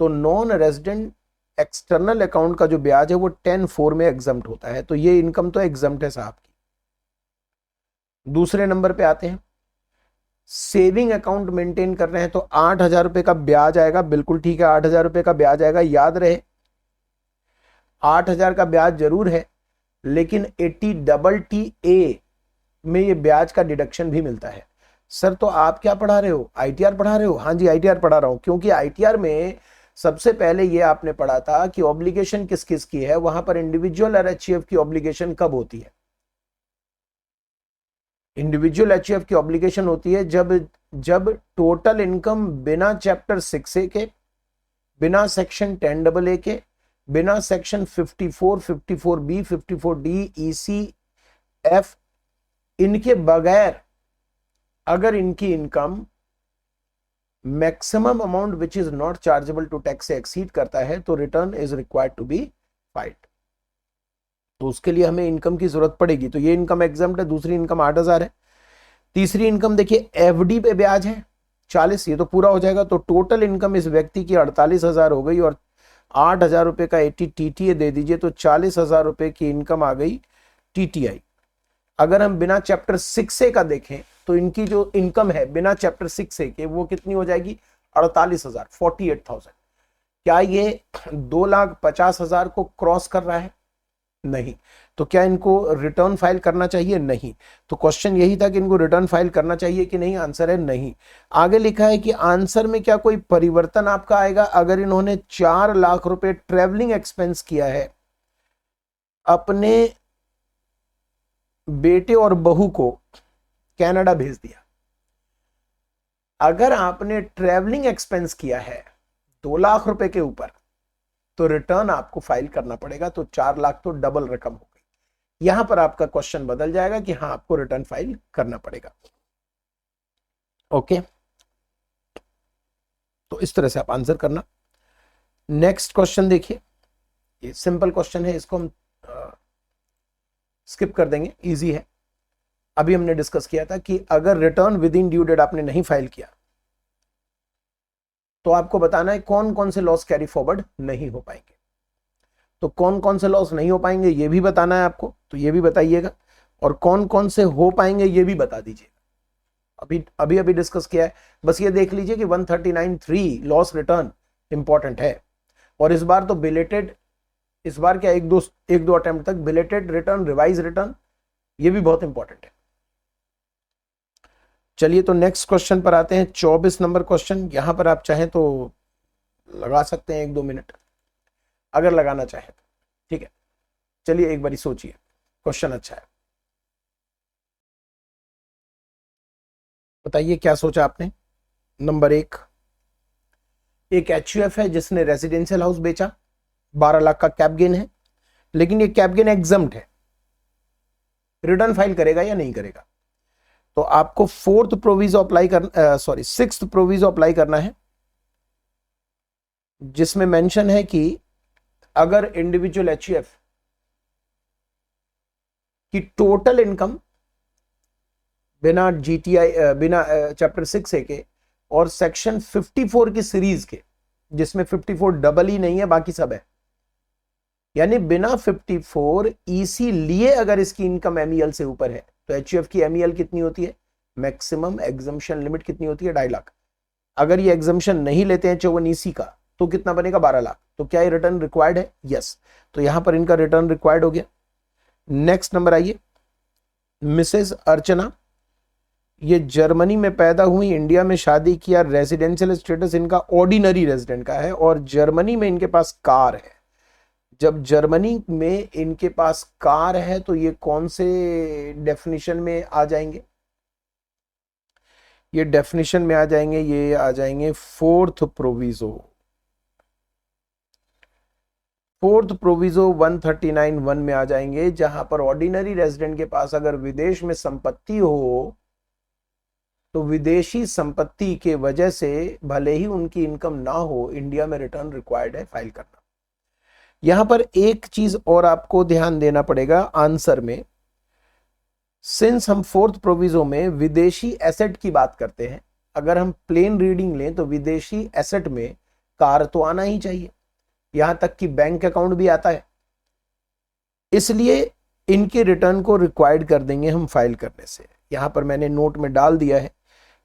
तो नॉन रेजिडेंट एक्सटर्नल अकाउंट का जो ब्याज है वो 10(4) में एग्जम्प्ट होता है, तो ये इनकम तो एग्जम्प्ट है साहब की। दूसरे नंबर पे आते हैं, सेविंग अकाउंट मेंटेन कर रहे हैं तो 8,000 रुपए का ब्याज आएगा। बिल्कुल ठीक है, 8,000 रुपए का ब्याज आएगा। याद रहे 8,000 का ब्याज जरूर है, लेकिन 80AA में ये ब्याज का डिडक्शन भी मिलता है। सर तो आप क्या पढ़ा रहे हो, आईटीआर पढ़ा रहे हो। हाँ जी, आईटीआर पढ़ा रहा हूं, क्योंकि आईटीआर में सबसे पहले ये आपने पढ़ा था कि ऑब्लिगेशन किस किस की है, वहां पर इंडिविजुअल और एचईएफ की ऑब्लिगेशन कब होती है। इंडिविजुअल एचईएफ की ऑब्लिगेशन होती है जब टोटल इनकम बिना चैप्टर 6A के, बिना सेक्शन 10AA के, बिना सेक्शन 54, 54B, 54D, ECF इनके बगैर अगर इनकी income maximum amount which is not chargeable to tax से एक्सीड करता है तो return is required to be filed. तो उसके लिए हमें इनकम की जरूरत पड़ेगी। तो ये इनकम एग्जाम्प्ट है, दूसरी इनकम 8,000 है। तीसरी इनकम देखिए एफडी पे ब्याज है 40, ये तो पूरा हो जाएगा। तो टोटल इनकम इस व्यक्ति की 48,000 हो गई, और 8,000 रुपए का 80 टीटीए दे दीजिए तो 40,000 रुपए की इनकम आ गई टीटीआई। अगर हम बिना चैप्टर 6A का देखें तो इनकी जो इनकम है बिना चैप्टर 6A के वो कितनी हो जाएगी, 48,000, 48,000। क्या ये 2,50,000 को क्रॉस कर रहा है। नहीं। तो क्या इनको रिटर्न फाइल करना चाहिए? नहीं। तो क्वेश्चन यही था कि इनको रिटर्न फाइल करना चाहिए कि नहीं, आंसर है नहीं। आगे लिखा है कि आंसर में क्या कोई परिवर्तन आपका आएगा अगर इन्होंने 4 लाख रुपए ट्रेवलिंग एक्सपेंस किया है, अपने बेटे और बहू को कनाडा भेज दिया। अगर आपने ट्रेवलिंग एक्सपेंस किया है 2 लाख रुपए के ऊपर, तो रिटर्न आपको फाइल करना पड़ेगा। तो 4 लाख तो डबल रकम हो गई। यहां पर आपका क्वेश्चन बदल जाएगा कि हाँ, आपको रिटर्न फाइल करना पड़ेगा। ओके, तो इस तरह से आप आंसर करना। नेक्स्ट क्वेश्चन देखिए, ये सिंपल क्वेश्चन है, इसको हम स्किप कर देंगे, इजी है। अभी हमने डिस्कस किया था कि अगर return within due date आपने नहीं फाइल किया, तो आपको बताना है कौन कौन से लॉस कैरी फॉरवर्ड नहीं हो पाएंगे। तो कौन कौन से लॉस नहीं हो पाएंगे ये भी बताना है आपको, तो ये भी बताइएगा, और कौन कौन से हो पाएंगे ये भी बता दीजिए। अभी अभी डिस्कस किया है, बस ये देख लीजिए कि 139.3 लॉस रिटर्न इंपॉर्टेंट है। और इस बार तो बिलेटेड, इस बार क्या एक दो अटेम्प्ट तक बिलेटेड रिटर्न, रिवाइज रिटर्न, ये भी बहुत इंपॉर्टेंट है। चलिए, तो नेक्स्ट क्वेश्चन पर आते हैं, 24 नंबर क्वेश्चन। यहां पर आप चाहें तो लगा सकते हैं 1-2 मिनट, अगर लगाना चाहें तो, ठीक है। चलिए एक बारी सोचिए, क्वेश्चन अच्छा है, बताइए क्या सोचा आपने। नंबर 1, एक एचयूएफ है जिसने रेजिडेंशियल हाउस बेचा, 12 लाख का कैप गेन है, लेकिन ये कैप गेन एग्जम्प्ट है, रिटर्न फाइल करेगा या नहीं करेगा? तो आपको फोर्थ प्रोविजो अप्लाई करना, सॉरी सिक्स्थ प्रोविजो अप्लाई करना है, जिसमें मेंशन है कि अगर इंडिविजुअल एचयूएफ की टोटल इनकम बिना जीटीआई, बिना चैप्टर 6A के और सेक्शन 54 की सीरीज के, जिसमें 54 डबल ही नहीं है, बाकी सब है, यानी बिना 54 ईसी लिए अगर इसकी इनकम एमईएल से ऊपर है, तो एचयूएफ की एमईएल कितनी होती है, मैक्सिमम एग्जम्पशन लिमिट कितनी होती है, 2.5 लाख। अगर ये एग्जम्पशन नहीं लेते हैं 54 ईसी का, तो कितना बनेगा, 12 लाख। तो क्या ये रिटर्न रिक्वायर्ड है? यस। तो यहां पर इनका रिटर्न रिक्वायर्ड हो गया। नेक्स्ट नंबर आइए, मिसेस अर्चना, ये जर्मनी में पैदा हुई, इंडिया में शादी किया, रेजिडेंशियल स्टेटस इनका ऑर्डिनरी रेजिडेंट का है, और जर्मनी में इनके पास कार है। जब जर्मनी में इनके पास कार है तो ये कौन से डेफिनेशन में आ जाएंगे? ये डेफिनेशन में आ जाएंगे, ये आ जाएंगे फोर्थ प्रोविजो। फोर्थ प्रोविजो 139(1) में आ जाएंगे, जहां पर ऑर्डिनरी रेजिडेंट के पास अगर विदेश में संपत्ति हो, तो विदेशी संपत्ति के वजह से भले ही उनकी इनकम ना हो, इंडिया में रिटर्न रिक्वायर्ड है फाइल करना। यहां पर एक चीज और आपको ध्यान देना पड़ेगा आंसर में, सिंस हम फोर्थ प्रोविजो में विदेशी एसेट की बात करते हैं, अगर हम प्लेन रीडिंग लें तो विदेशी एसेट में कार तो आना ही चाहिए, यहां तक कि बैंक अकाउंट भी आता है, इसलिए इनके रिटर्न को रिक्वायर्ड कर देंगे हम फाइल करने से। यहां पर मैंने नोट में डाल दिया है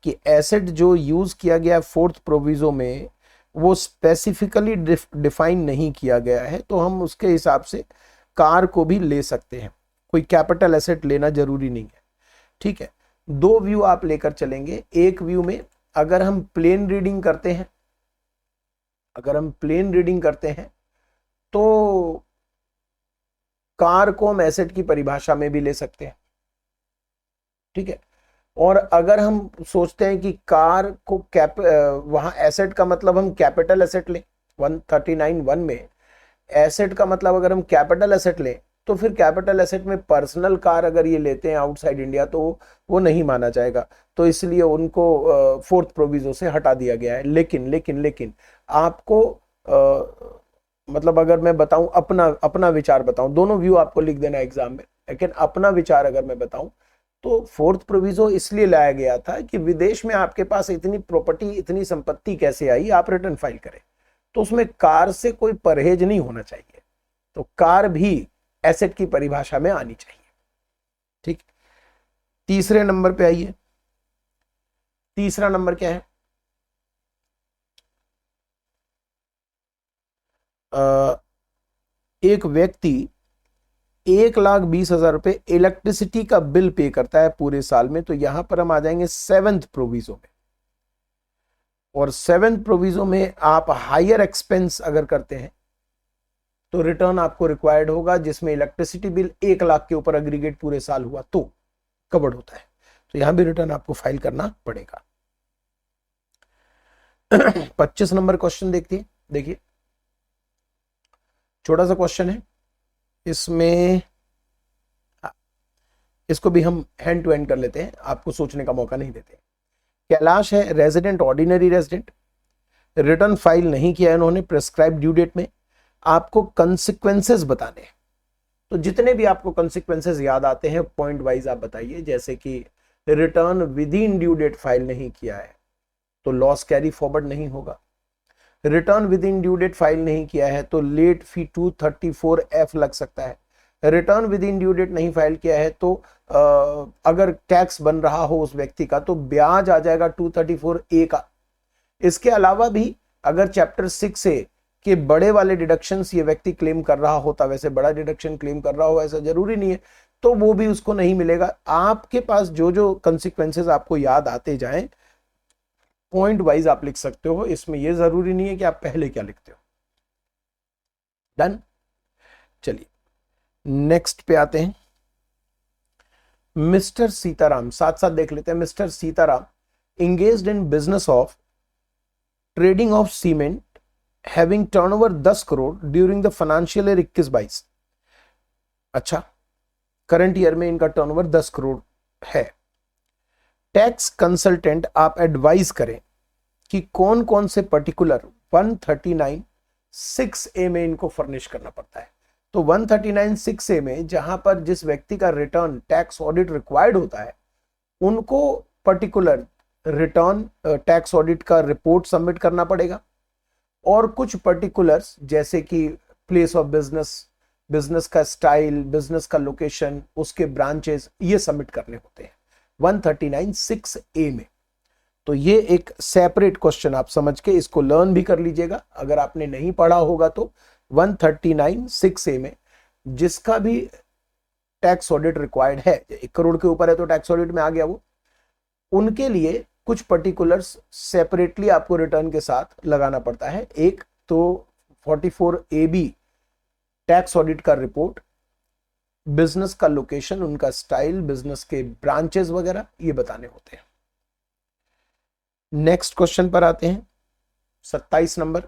कि एसेट जो यूज किया गया फोर्थ प्रोविजो में वो स्पेसिफिकली डिफाइन नहीं किया गया है, तो हम उसके हिसाब से कार को भी ले सकते हैं, कोई कैपिटल एसेट लेना जरूरी नहीं है, ठीक है। 2 व्यू आप लेकर चलेंगे। एक व्यू में अगर हम प्लेन रीडिंग करते हैं, तो कार को हम एसेट की परिभाषा में भी ले सकते हैं, ठीक है। और अगर हम सोचते हैं कि कार को वहां एसेट का मतलब हम कैपिटल एसेट लें, 139(1) में एसेट का मतलब अगर हम कैपिटल एसेट लें, तो फिर कैपिटल एसेट में पर्सनल कार अगर ये लेते हैं आउटसाइड इंडिया, तो वो नहीं माना जाएगा, तो इसलिए उनको फोर्थ प्रोविजो से हटा दिया गया है। लेकिन लेकिन लेकिन आपको मतलब अगर मैं बताऊं, अपना विचार बताऊं, दोनों व्यू आपको लिख देना एग्जाम में, लेकिन अपना विचार अगर मैं बताऊं, तो फोर्थ प्रोविजो इसलिए लाया गया था कि विदेश में आपके पास इतनी प्रॉपर्टी, इतनी संपत्ति कैसे आई, आप रिटर्न फाइल करें, तो उसमें कार से कोई परहेज नहीं होना चाहिए, तो कार भी एसेट की परिभाषा में आनी चाहिए, ठीक। तीसरे नंबर पे आइए, तीसरा नंबर क्या है, एक व्यक्ति 1,20,000 रुपए इलेक्ट्रिसिटी का बिल पे करता है पूरे साल में, तो यहां पर हम आ जाएंगे 7th प्रोविजो में। और 7th प्रोविजो में आप हायर एक्सपेंस अगर करते हैं तो रिटर्न आपको रिक्वायर्ड होगा, जिसमें इलेक्ट्रिसिटी बिल 1,00,000 के ऊपर एग्रीगेट पूरे साल हुआ तो कवर्ड होता है। तो यहां भी रिटर्न आपको फाइल करना पड़ेगा। 25 नंबर क्वेश्चन देखिए, छोटा सा क्वेश्चन है, इसमें इसको भी हम हैंड टू हैंड कर लेते हैं, आपको सोचने का मौका नहीं देते। कैलाश है resident, ordinary resident, return file नहीं किया इन्होंने प्रेस्क्राइब ड्यू डेट में, आपको कंसिक्वेंसेस बताने हैं। तो जितने भी आपको कंसिक्वेंसेस याद आते हैं पॉइंट वाइज आप बताइए। जैसे कि return within due date file नहीं किया है तो लॉस कैरी फॉरवर्ड नहीं होगा। Return within due date file नहीं किया है तो लेट फी 234F लग सकता है। Return within due date नहीं फाइल किया है तो अगर टैक्स बन रहा हो उस व्यक्ति का तो ब्याज आ जाएगा 234A का। इसके अलावा भी अगर चैप्टर 6A के बड़े वाले डिडक्शंस ये व्यक्ति क्लेम कर रहा होता, वैसे बड़ा डिडक्शन क्लेम कर रहा हो ऐसा जरूरी नहीं है, तो वो भी उसको नहीं मिलेगा। आपके पास जो जो कंसिक्वेंसेस आपको याद आते जाएं पॉइंट वाइज आप लिख सकते हो, इसमें यह जरूरी नहीं है कि आप पहले क्या लिखते हो। डन। चलिए नेक्स्ट पे आते हैं। मिस्टर सीताराम, साथ साथ देख लेते हैं। Mister Sitaram engaged in business of trading of cement having turnover 10 crore during the financial year 21-22। अच्छा, करंट ईयर में इनका टर्नओवर 10 करोड़ है। टैक्स कंसल्टेंट आप एडवाइज करें कि कौन कौन से पर्टिकुलर 139(6)A में इनको फर्निश करना पड़ता है। तो 139(6)A में जहां पर जिस व्यक्ति का रिटर्न टैक्स ऑडिट रिक्वायर्ड होता है उनको पर्टिकुलर रिटर्न टैक्स ऑडिट का रिपोर्ट सबमिट करना पड़ेगा, और कुछ पर्टिकुलर्स जैसे कि प्लेस ऑफ बिजनेस, बिजनेस का स्टाइल, बिजनेस का लोकेशन, उसके ब्रांचेस, ये सबमिट करने होते हैं 139(6)A में। तो ये एक सेपरेट क्वेश्चन आप समझ के इसको लर्न भी कर लीजिएगा। अगर आपने नहीं पढ़ा होगा तो 139(6)A में जिसका भी टैक्स ऑडिट रिक्वायर्ड है, 1 करोड़ के ऊपर है तो टैक्स ऑडिट में आ गया वो, उनके लिए कुछ पर्टिकुलर्स सेपरेटली आपको रिटर्न के साथ लगाना पड़ता है। एक तो 44AB टैक्स ऑडिट का रिपोर्ट, बिजनेस का लोकेशन, उनका स्टाइल, बिजनेस के ब्रांचेस वगैरह ये बताने होते हैं। नेक्स्ट क्वेश्चन पर आते हैं, 27 number.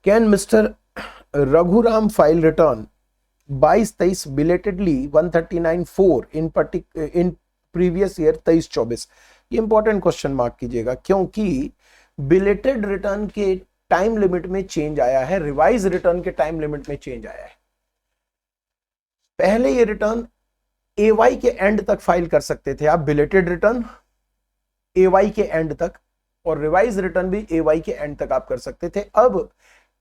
Can mister Raghuram file return 22-23 belatedly 139(4) in previous year 23-24? ये इंपॉर्टेंट क्वेश्चन मार्क कीजिएगा, क्योंकि बिलेटेड रिटर्न के टाइम लिमिट में चेंज आया है, रिवाइज रिटर्न के टाइम लिमिट में चेंज आया है। पहले ये रिटर्न AY के एंड तक फाइल कर सकते थे आप, बिलेटेड रिटर्न AY के एंड तक, और रिवाइज रिटर्न भी AY के एंड तक आप कर सकते थे। अब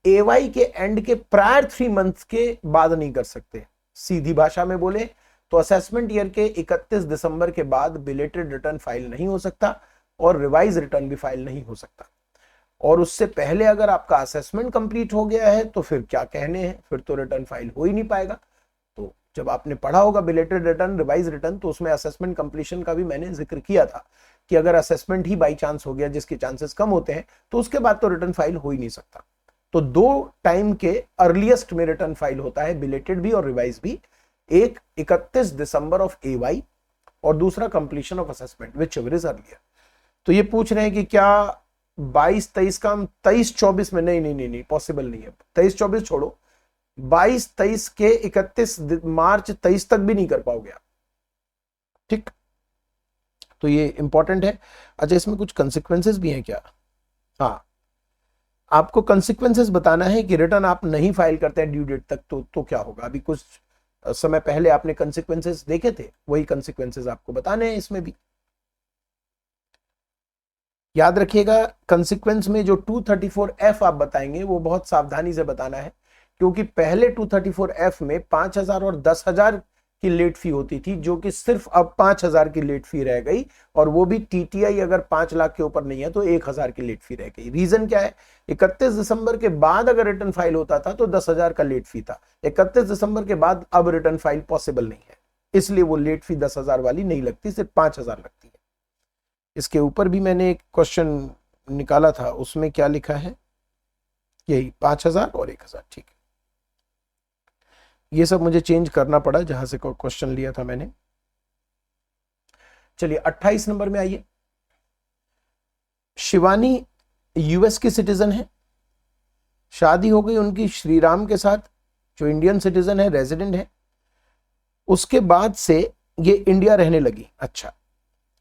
AY के एंड के प्रायर 3 मंथ्स के बाद नहीं कर सकते। सीधी भाषा में बोले तो असेसमेंट ईयर के 31 दिसंबर के बाद बिलेटेड रिटर्न फाइल नहीं हो सकता और रिवाइज रिटर्न भी फाइल नहीं हो सकता। और उससे पहले अगर आपका असेसमेंट कंप्लीट हो गया है तो फिर क्या कहने हैं, फिर तो रिटर्न फाइल हो ही नहीं पाएगा। तो जब आपने पढ़ा होगा बिलेटेड रिटर्न, रिवाइज रिटर्न, तो उसमें असेसमेंट कंप्लीशन का भी मैंने जिक्र किया था कि अगर असेसमेंट ही बाई चांस हो गया, जिसके चांसेस कम होते हैं, तो उसके बाद तो रिटर्न फाइल हो ही नहीं सकता। तो 2 टाइम के अर्लीस्ट में रिटर्न फाइल होता है, बिलेटेड भी और रिवाइज भी। एक 31 दिसंबर ऑफ AY और दूसरा completion of assessment, which ever is earlier. तो ये पूछ रहे हैं कि क्या 22-23 का हम 23-24 में, नहीं पॉसिबल नहीं है। 23-24 छोड़ो, 22-23 के 31 मार्च 23 तक भी नहीं कर पाओगे आप, ठीक। तो ये इंपॉर्टेंट है। अच्छा, इसमें कुछ कंसिक्वेंसेस भी हैं क्या? हाँ, आपको कंसिक्वेंसेस बताना है कि रिटर्न आप नहीं फाइल करते हैं ड्यू डेट तक तो क्या होगा। अभी कुछ समय पहले आपने कंसिक्वेंसेस देखे थे, वही कंसिक्वेंसेस आपको बताने हैं इसमें भी। याद रखिएगा, कंसिक्वेंस में जो 234F आप बताएंगे वो बहुत सावधानी से बताना है, क्योंकि पहले 234F में 5,000 और 10,000 की लेट फी होती थी, जो कि सिर्फ अब 5,000 की लेट फी रह गई, और वो भी टीटीआई अगर 5 लाख के ऊपर नहीं है तो 1,000 की लेट फी रह गई। रीजन क्या है? 31 दिसंबर के बाद अगर रिटर्न फाइल होता था तो 10,000 का लेट फी था, 31 दिसंबर के बाद अब रिटर्न फाइल पॉसिबल नहीं है, इसलिए वो लेट फी 10,000 वाली नहीं लगती, सिर्फ 5,000 लगती है। इसके ऊपर भी मैंने एक क्वेश्चन निकाला था, उसमें क्या लिखा है, यही 5,000 और 1,000, ठीक है। ये सब मुझे चेंज करना पड़ा जहां से क्वेश्चन लिया था मैंने। चलिए 28 नंबर में आइए। शिवानी यूएस की सिटीजन है, शादी हो गई उनकी श्रीराम के साथ, जो इंडियन सिटीजन है, रेजिडेंट है। उसके बाद से ये इंडिया रहने लगी। अच्छा,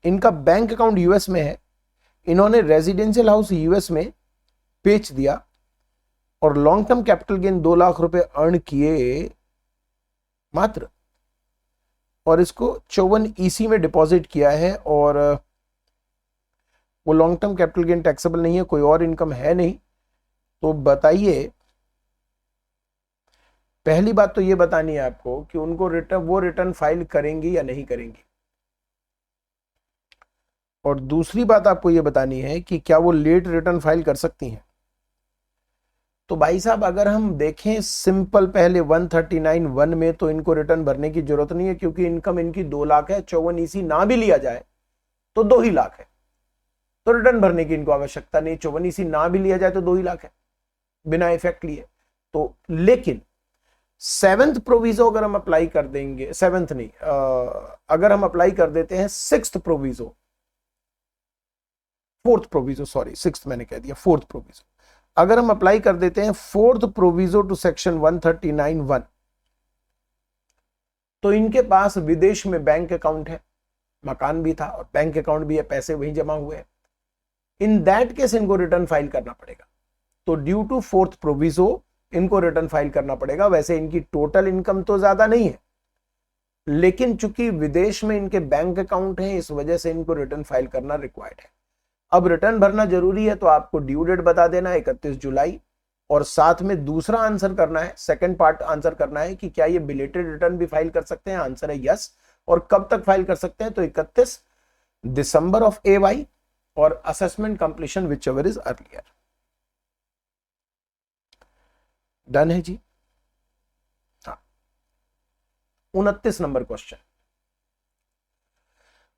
इनका बैंक अकाउंट यूएस में है, इन्होंने रेजिडेंशियल हाउस यूएस में बेच दिया और long term capital gain 2 lakh रुपए अर्न किए मात्र, और इसको 54 ईसी में डिपॉजिट किया है, और वो long term capital gain taxable नहीं है, कोई और इनकम है नहीं। तो बताइए, पहली बात तो ये बतानी है आपको कि उनको रिटर्न फाइल करेंगी या नहीं करेंगी, और दूसरी बात आपको ये बतानी है कि क्या वो लेट रिटर्न फाइल कर सकती हैं। तो भाई साहब, अगर हम देखें सिंपल, पहले 139(1) में तो इनको रिटर्न भरने की जरूरत नहीं है, क्योंकि इनकम इनकी 2 लाख है, 54 ईसी ना भी लिया जाए तो 2 ही लाख है, तो रिटर्न भरने की इनको आवश्यकता नहीं। 54 ईसी ना भी लिया जाए तो 2 ही लाख है बिना इफेक्ट लिए। तो लेकिन 7th प्रोविजो अगर हम अप्लाई कर देंगे, 7th नहीं, अगर हम अप्लाई कर देते हैं 6th proviso, 4th proviso, sorry 6th मैंने कह दिया, 4th प्रोविजो, अगर हम अप्लाई कर देते हैं 4th प्रोविजो टू सेक्शन 139(1), तो इनके पास विदेश में बैंक अकाउंट है, मकान भी था और बैंक अकाउंट भी है, पैसे वहीं जमा हुए हैं। इन दैट केस इनको रिटर्न फाइल करना पड़ेगा। तो ड्यू टू 4th प्रोविजो इनको रिटर्न फाइल करना पड़ेगा। वैसे इनकी टोटल इनकम तो ज्यादा नहीं है, लेकिन चूंकि विदेश में इनके बैंक अकाउंट है, इस वजह से इनको रिटर्न फाइल करना रिक्वायर्ड है। अब रिटर्न भरना जरूरी है, तो आपको ड्यू डेट बता देना 31 जुलाई, और साथ में दूसरा आंसर करना है, सेकंड पार्ट आंसर करना है कि क्या ये बिलेटेड रिटर्न भी फाइल कर सकते हैं। आंसर है यस। और कब तक फाइल कर सकते हैं? तो 31 दिसंबर ऑफ AY और assessment completion which ever is earlier. Done है जी। हाँ, 29 नंबर क्वेश्चन।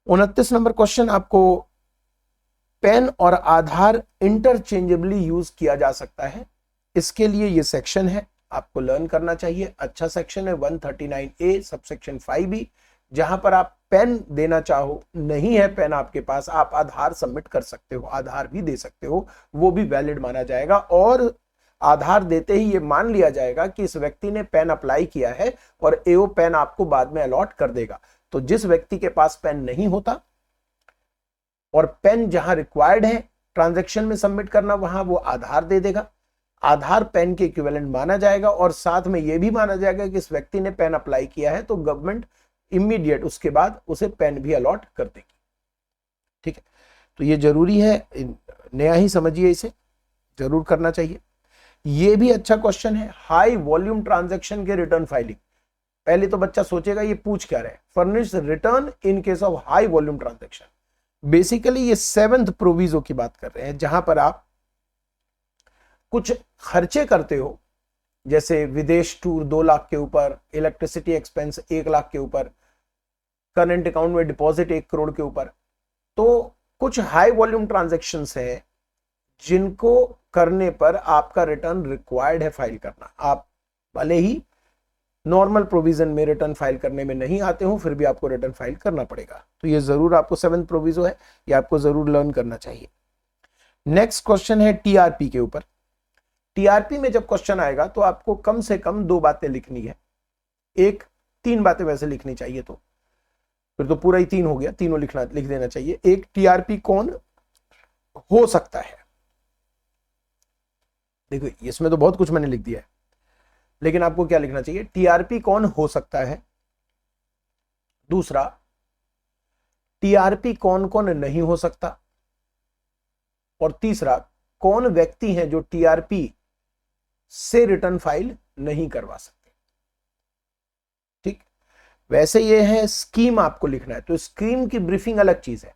29 नंबर क्वेश्चन, आपको पेन और आधार इंटरचेंजेबली यूज किया जा सकता है, इसके लिए ये सेक्शन है, आपको लर्न करना चाहिए। अच्छा सेक्शन है 139A सबसेक्शन 5B, जहां पर आप पेन देना चाहो, नहीं है पेन आपके पास, आप आधार सबमिट कर सकते हो, आधार भी दे सकते हो, वो भी वैलिड माना जाएगा। और आधार देते ही ये मान लिया जाएगा कि इस व्यक्ति ने पेन अप्लाई किया है, और AO पेन आपको बाद में अलॉट कर देगा। तो जिस व्यक्ति के पास पेन नहीं होता और पेन जहां रिक्वायर्ड है ट्रांजैक्शन में सबमिट करना, वहां वो आधार दे देगा, आधार पेन के इक्विवेलेंट माना जाएगा, और साथ में यह भी माना जाएगा कि इस व्यक्ति ने पेन अप्लाई किया है, तो गवर्नमेंट इमीडिएट उसके बाद उसे पेन भी अलॉट कर देगी। ठीक है, तो ये जरूरी है, नया ही समझिए, इसे जरूर करना चाहिए। ये भी अच्छा क्वेश्चन है, हाई वॉल्यूम ट्रांजैक्शन के रिटर्न फाइलिंग। पहले तो बच्चा सोचेगा ये पूछ क्या रहे, furnish return in case of high volume transaction. Basically ये 7th प्रोविजो की बात कर रहे हैं, जहां पर आप कुछ खर्चे करते हो, जैसे विदेश टूर 2 लाख के ऊपर, इलेक्ट्रिसिटी एक्सपेंस 1 लाख के ऊपर, करंट अकाउंट में डिपॉजिट 1 करोड़ के ऊपर। तो कुछ हाई वॉल्यूम ट्रांजैक्शंस हैं जिनको करने पर आपका रिटर्न रिक्वायर्ड है फाइल करना। आप भले ही नॉर्मल प्रोविजन में रिटर्न फाइल करने में नहीं आते हो, फिर भी आपको रिटर्न फाइल करना पड़ेगा। तो ये जरूर आपको 7th प्रोविजो है, ये आपको जरूर लर्न करना चाहिए। नेक्स्ट क्वेश्चन है TRP के ऊपर। TRP में जब क्वेश्चन आएगा तो आपको कम से कम 2 बातें लिखनी है, 3 बातें वैसे लिखनी चाहिए, तो फिर तो पूरा ही 3 हो गया, तीनों लिख देना चाहिए। एक, TRP कौन हो सकता है। देखो इसमें तो बहुत कुछ मैंने लिख दिया है, लेकिन आपको क्या लिखना चाहिए, TRP कौन हो सकता है। दूसरा, TRP कौन कौन नहीं हो सकता। और तीसरा, कौन व्यक्ति हैं जो TRP से रिटर्न फाइल नहीं करवा सकते। ठीक, वैसे ये है स्कीम आपको लिखना है, तो स्कीम की ब्रीफिंग अलग चीज है,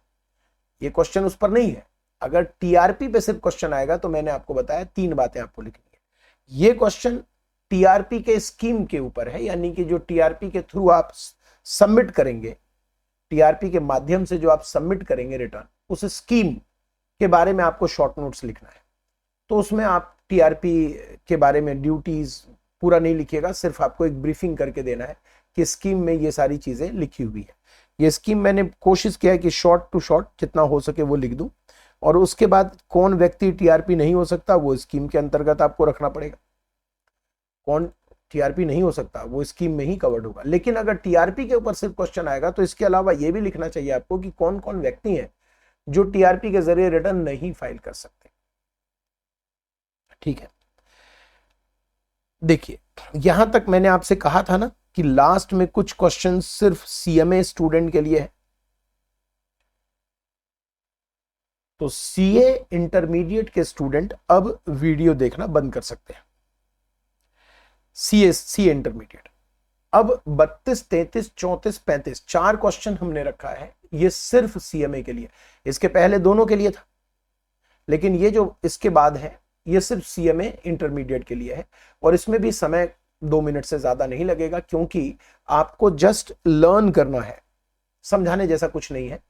ये क्वेश्चन उस पर नहीं है। अगर टीआरपी पे सिर्फ क्वेश्चन आएगा तो मैंने आपको बताया 3 बातें आपको लिखनी है। ये क्वेश्चन टीआरपी के स्कीम के ऊपर है, यानी कि जो टीआरपी के थ्रू आप सबमिट करेंगे, टीआरपी के माध्यम से जो आप सबमिट करेंगे रिटर्न, उस स्कीम के बारे में आपको शॉर्ट नोट्स लिखना है। तो उसमें आप टीआरपी के बारे में ड्यूटीज पूरा नहीं लिखिएगा, सिर्फ आपको एक ब्रीफिंग करके देना है कि स्कीम में ये सारी चीजें लिखी हुई है। ये स्कीम मैंने कोशिश किया है कि शॉर्ट टू शॉर्ट जितना हो सके वो लिख दूं, और उसके बाद कौन व्यक्ति टीआरपी नहीं हो सकता वो स्कीम के अंतर्गत आपको रखना पड़ेगा, कौन टीआरपी नहीं हो सकता वो स्कीम में ही कवर्ड होगा। लेकिन अगर टीआरपी के ऊपर सिर्फ क्वेश्चन आएगा तो इसके अलावा ये भी लिखना चाहिए आपको कि कौन कौन व्यक्ति हैं जो टीआरपी के जरिए रिटर्न नहीं फाइल कर सकते। ठीक है, देखिए यहां तक मैंने आपसे कहा था ना कि लास्ट में कुछ क्वेश्चन सिर्फ सीएमए स्टूडेंट के लिए है, तो सीए इंटरमीडिएट के स्टूडेंट अब वीडियो देखना बंद कर सकते हैं। सीए इंटरमीडिएट अब 32, 33, 34, 35 4 क्वेश्चन हमने रखा है, ये सिर्फ सीएमए के लिए। इसके पहले दोनों के लिए था, लेकिन ये जो इसके बाद है ये सिर्फ सीएमए इंटरमीडिएट के लिए है। और इसमें भी समय 2 मिनट से ज्यादा नहीं लगेगा, क्योंकि आपको जस्ट लर्न करना है, समझाने जैसा कुछ नहीं है।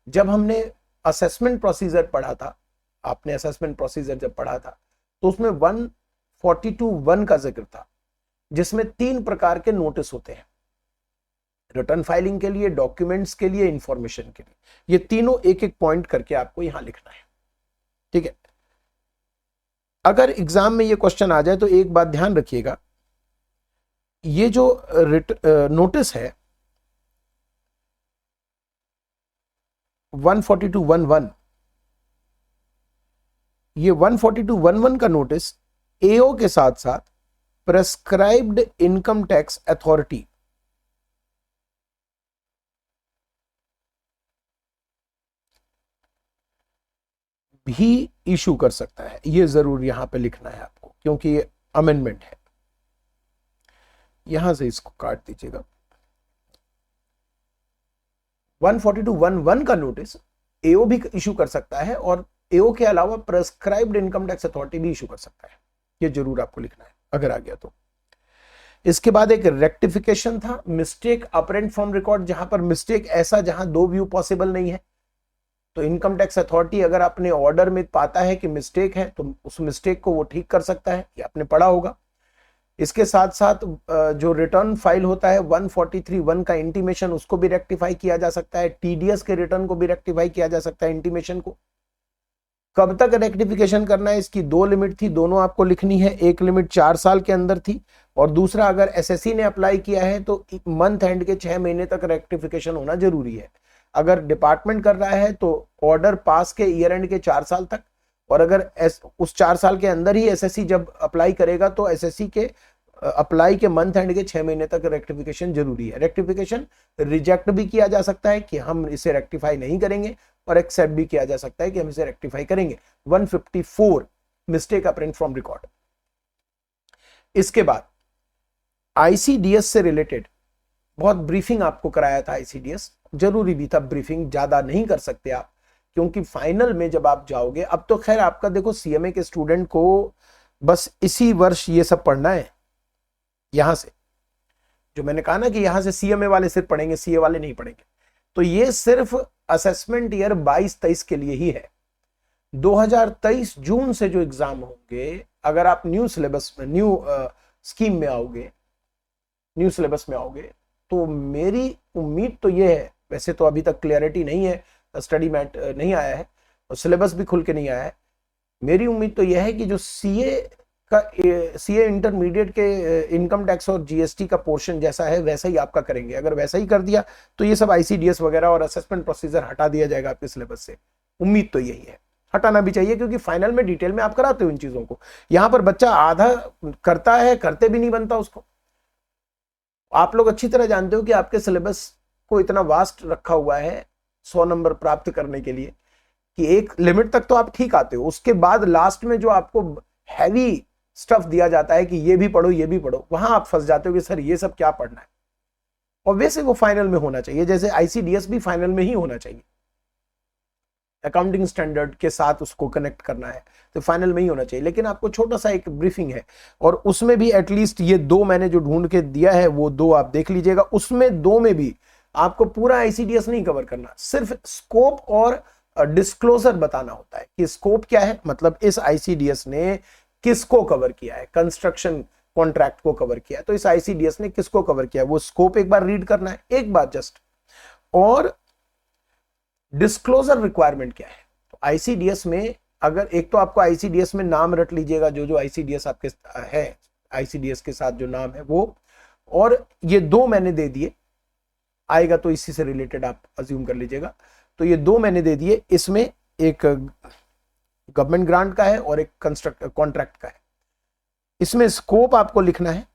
जब हमने असेसमेंट प्रोसीजर पढ़ा था, आपने असेसमेंट प्रोसीजर जब पढ़ा था तो उसमें 142(1) का जिक्र था, जिसमें 3 प्रकार के नोटिस होते हैं, रिटर्न फाइलिंग के लिए, डॉक्यूमेंट्स के लिए, इंफॉर्मेशन के लिए। ये तीनों एक एक पॉइंट करके आपको यहां लिखना है। ठीक है, अगर एग्जाम में ये क्वेश्चन आ जाए तो एक बात ध्यान रखिएगा, ये जो नोटिस है 142(1)(1), ये 142(1)(1) का नोटिस एओ के साथ साथ प्रेस्क्राइब्ड इनकम टैक्स अथॉरिटी भी इशू कर सकता है। ये जरूर यहां पे लिखना है आपको, क्योंकि ये अमेंडमेंट है। यहां से इसको काट दीजिएगा। 142(1)(1) का नोटिस एओ भी इशू कर सकता है, और एओ के अलावा प्रेस्क्राइब्ड इनकम टैक्स अथॉरिटी भी इशू कर सकता है। ये जरूर आपको लिखना है अगर आ गया तो। इसके बाद एक रेक्टिफिकेशन था, मिस्टेक अपरेंट फ्रॉम रिकॉर्ड, जहां पर मिस्टेक ऐसा जहां 2 व्यू पॉसिबल नहीं है, तो इनकम टैक्स अथॉरिटी अगर अपने ऑर्डर में पाता है कि मिस्टेक है तो उस मिस्टेक को वो ठीक कर सकता है, ये आपने पढ़ा होगा। इसके साथ साथ जो रिटर्न फाइल होता है 143(1) का इंटीमेशन, उसको भी रेक्टिफाई किया जा सकता है। टीडीएस के रिटर्न को भी रेक्टिफाई किया जा सकता है, इंटीमेशन को। कब तक रेक्टिफिकेशन करना है, इसकी 2 लिमिट थी, दोनों आपको लिखनी है। एक लिमिट 4 साल के अंदर थी, और दूसरा अगर एसएससी ने अप्लाई किया है तो मंथ एंड के 6 महीने तक रेक्टिफिकेशन होना जरूरी है। अगर डिपार्टमेंट कर रहा है तो ऑर्डर पास के ईयर एंड के 4 साल तक, और अगर उस 4 साल के अंदर ही एसएससी जब अप्लाई करेगा तो एसएससी के अप्लाई के मंथ एंड के 6 महीने तक रेक्टिफिकेशन जरूरी है। रेक्टिफिकेशन रिजेक्ट भी किया जा सकता है कि हम इसे रेक्टिफाई नहीं करेंगे, और एक्सेप्ट भी किया जा सकता है कि हम इसे रेक्टिफाई करेंगे। 154 मिस्टेक अपरेंट फ्रॉम रिकॉर्ड। इसके बाद आईसीडीएस से रिलेटेड बहुत ब्रीफिंग आपको कराया था। आईसीडीएस जरूरी भी था, ब्रीफिंग ज्यादा नहीं कर सकते आप, क्योंकि फाइनल में जब आप जाओगे, अब तो खैर आपका देखो सीएमए के स्टूडेंट को बस इसी वर्ष ये सब पढ़ना है। यहां से जो मैंने कहा ना कि यहां से सीएमए वाले सिर्फ पढ़ेंगे, सीए वाले नहीं पढ़ेंगे, तो ये सिर्फ असेसमेंट ईयर 22-23 के लिए ही है। 2023 जून से जो एग्जाम होंगे, अगर आप न्यू सिलेबस में, न्यू स्कीम में आओगे, न्यू सिलेबस में आओगे, तो मेरी उम्मीद तो ये है, वैसे तो अभी तक क्लियरिटी नहीं है, स्टडी मैट नहीं आया है और सिलेबस भी खुल के नहीं आया है, मेरी उम्मीद तो यह है कि जो सीए इंटरमीडिएट के इनकम टैक्स और जीएसटी का पोर्शन जैसा है वैसा ही आपका करेंगे। अगर वैसा ही कर दिया तो ये सब आईसीडीएस वगैरह और असेसमेंट प्रोसीजर हटा दिया जाएगा आपके सिलेबस से। उम्मीद तो यही है, हटाना भी चाहिए, क्योंकि फाइनल में डिटेल में आप कराते हो इन चीजों को। यहां पर बच्चा आधा करता है, करते भी नहीं बनता उसको। आप लोग अच्छी तरह जानते हो कि आपके सिलेबस को इतना वास्ट रखा हुआ है 100 नंबर प्राप्त करने के लिए, कि एक लिमिट तक तो आप ठीक आते हो, उसके बाद लास्ट में जो आपको हैवी स्टफ दिया जाता है कि ये भी पढ़ो ये भी पढ़ो, वहां आप फंस जाते हो कि सर ये सब क्या पढ़ना है। ऑब्वियसली वो फाइनल में होना चाहिए, जैसे आईसीडीएस भी फाइनल में ही होना चाहिए, अकाउंटिंग स्टैंडर्ड के साथ उसको कनेक्ट करना है तो फाइनल में ही होना चाहिए। लेकिन आपको छोटा सा एक ब्रीफिंग है, और उसमें भी एटलीस्ट ये 2 मैंने जो ढूंढ के दिया है वो 2 आप देख लीजिएगा। उसमें 2 में भी आपको पूरा आईसीडीएस नहीं कवर करना, सिर्फ स्कोप और डिस्क्लोजर बताना होता है कि स्कोप क्या है, मतलब इस आईसीडीएस ने किसको कवर किया है, कंस्ट्रक्शन कॉन्ट्रैक्ट को कवर किया है, तो इस आईसीडीएस ने किसको कवर किया है, वो स्कोप एक बार रीड करना है, एक बार जस्ट। और डिस्क्लोजर रिक्वायरमेंट क्या है, तो आईसीडीएस में अगर एक तो आपको आईसीडीएस में नाम रट लीजिएगा, जो जो आईसीडीएस आपके है, आईसीडीएस के साथ जो नाम है वो, और ये 2 मैंने दे दिए, आएगा तो इसी से रिलेटेड आप अज्यूम कर लीजिएगा। तो ये 2 मैंने दे दिए, इसमें एक गवर्नमेंट ग्रांट का है और एक कंस्ट्रक्ट कॉन्ट्रैक्ट का है। इसमें स्कोप आपको लिखना है,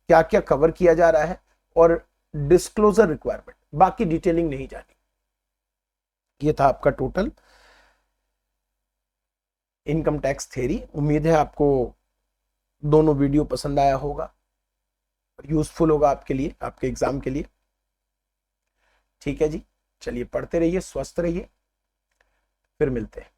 क्या क्या कवर किया जा रहा है, और डिस्क्लोजर रिक्वायरमेंट, बाकी डिटेलिंग नहीं जानी। ये था आपका टोटल इनकम टैक्स थ्योरी। उम्मीद है आपको दोनों वीडियो पसंद आया होगा, यूजफुल होगा आपके लिए, आपके एग्जाम के लिए। ठीक है जी, चलिए पढ़ते रहिए, स्वस्थ रहिए, फिर मिलते हैं।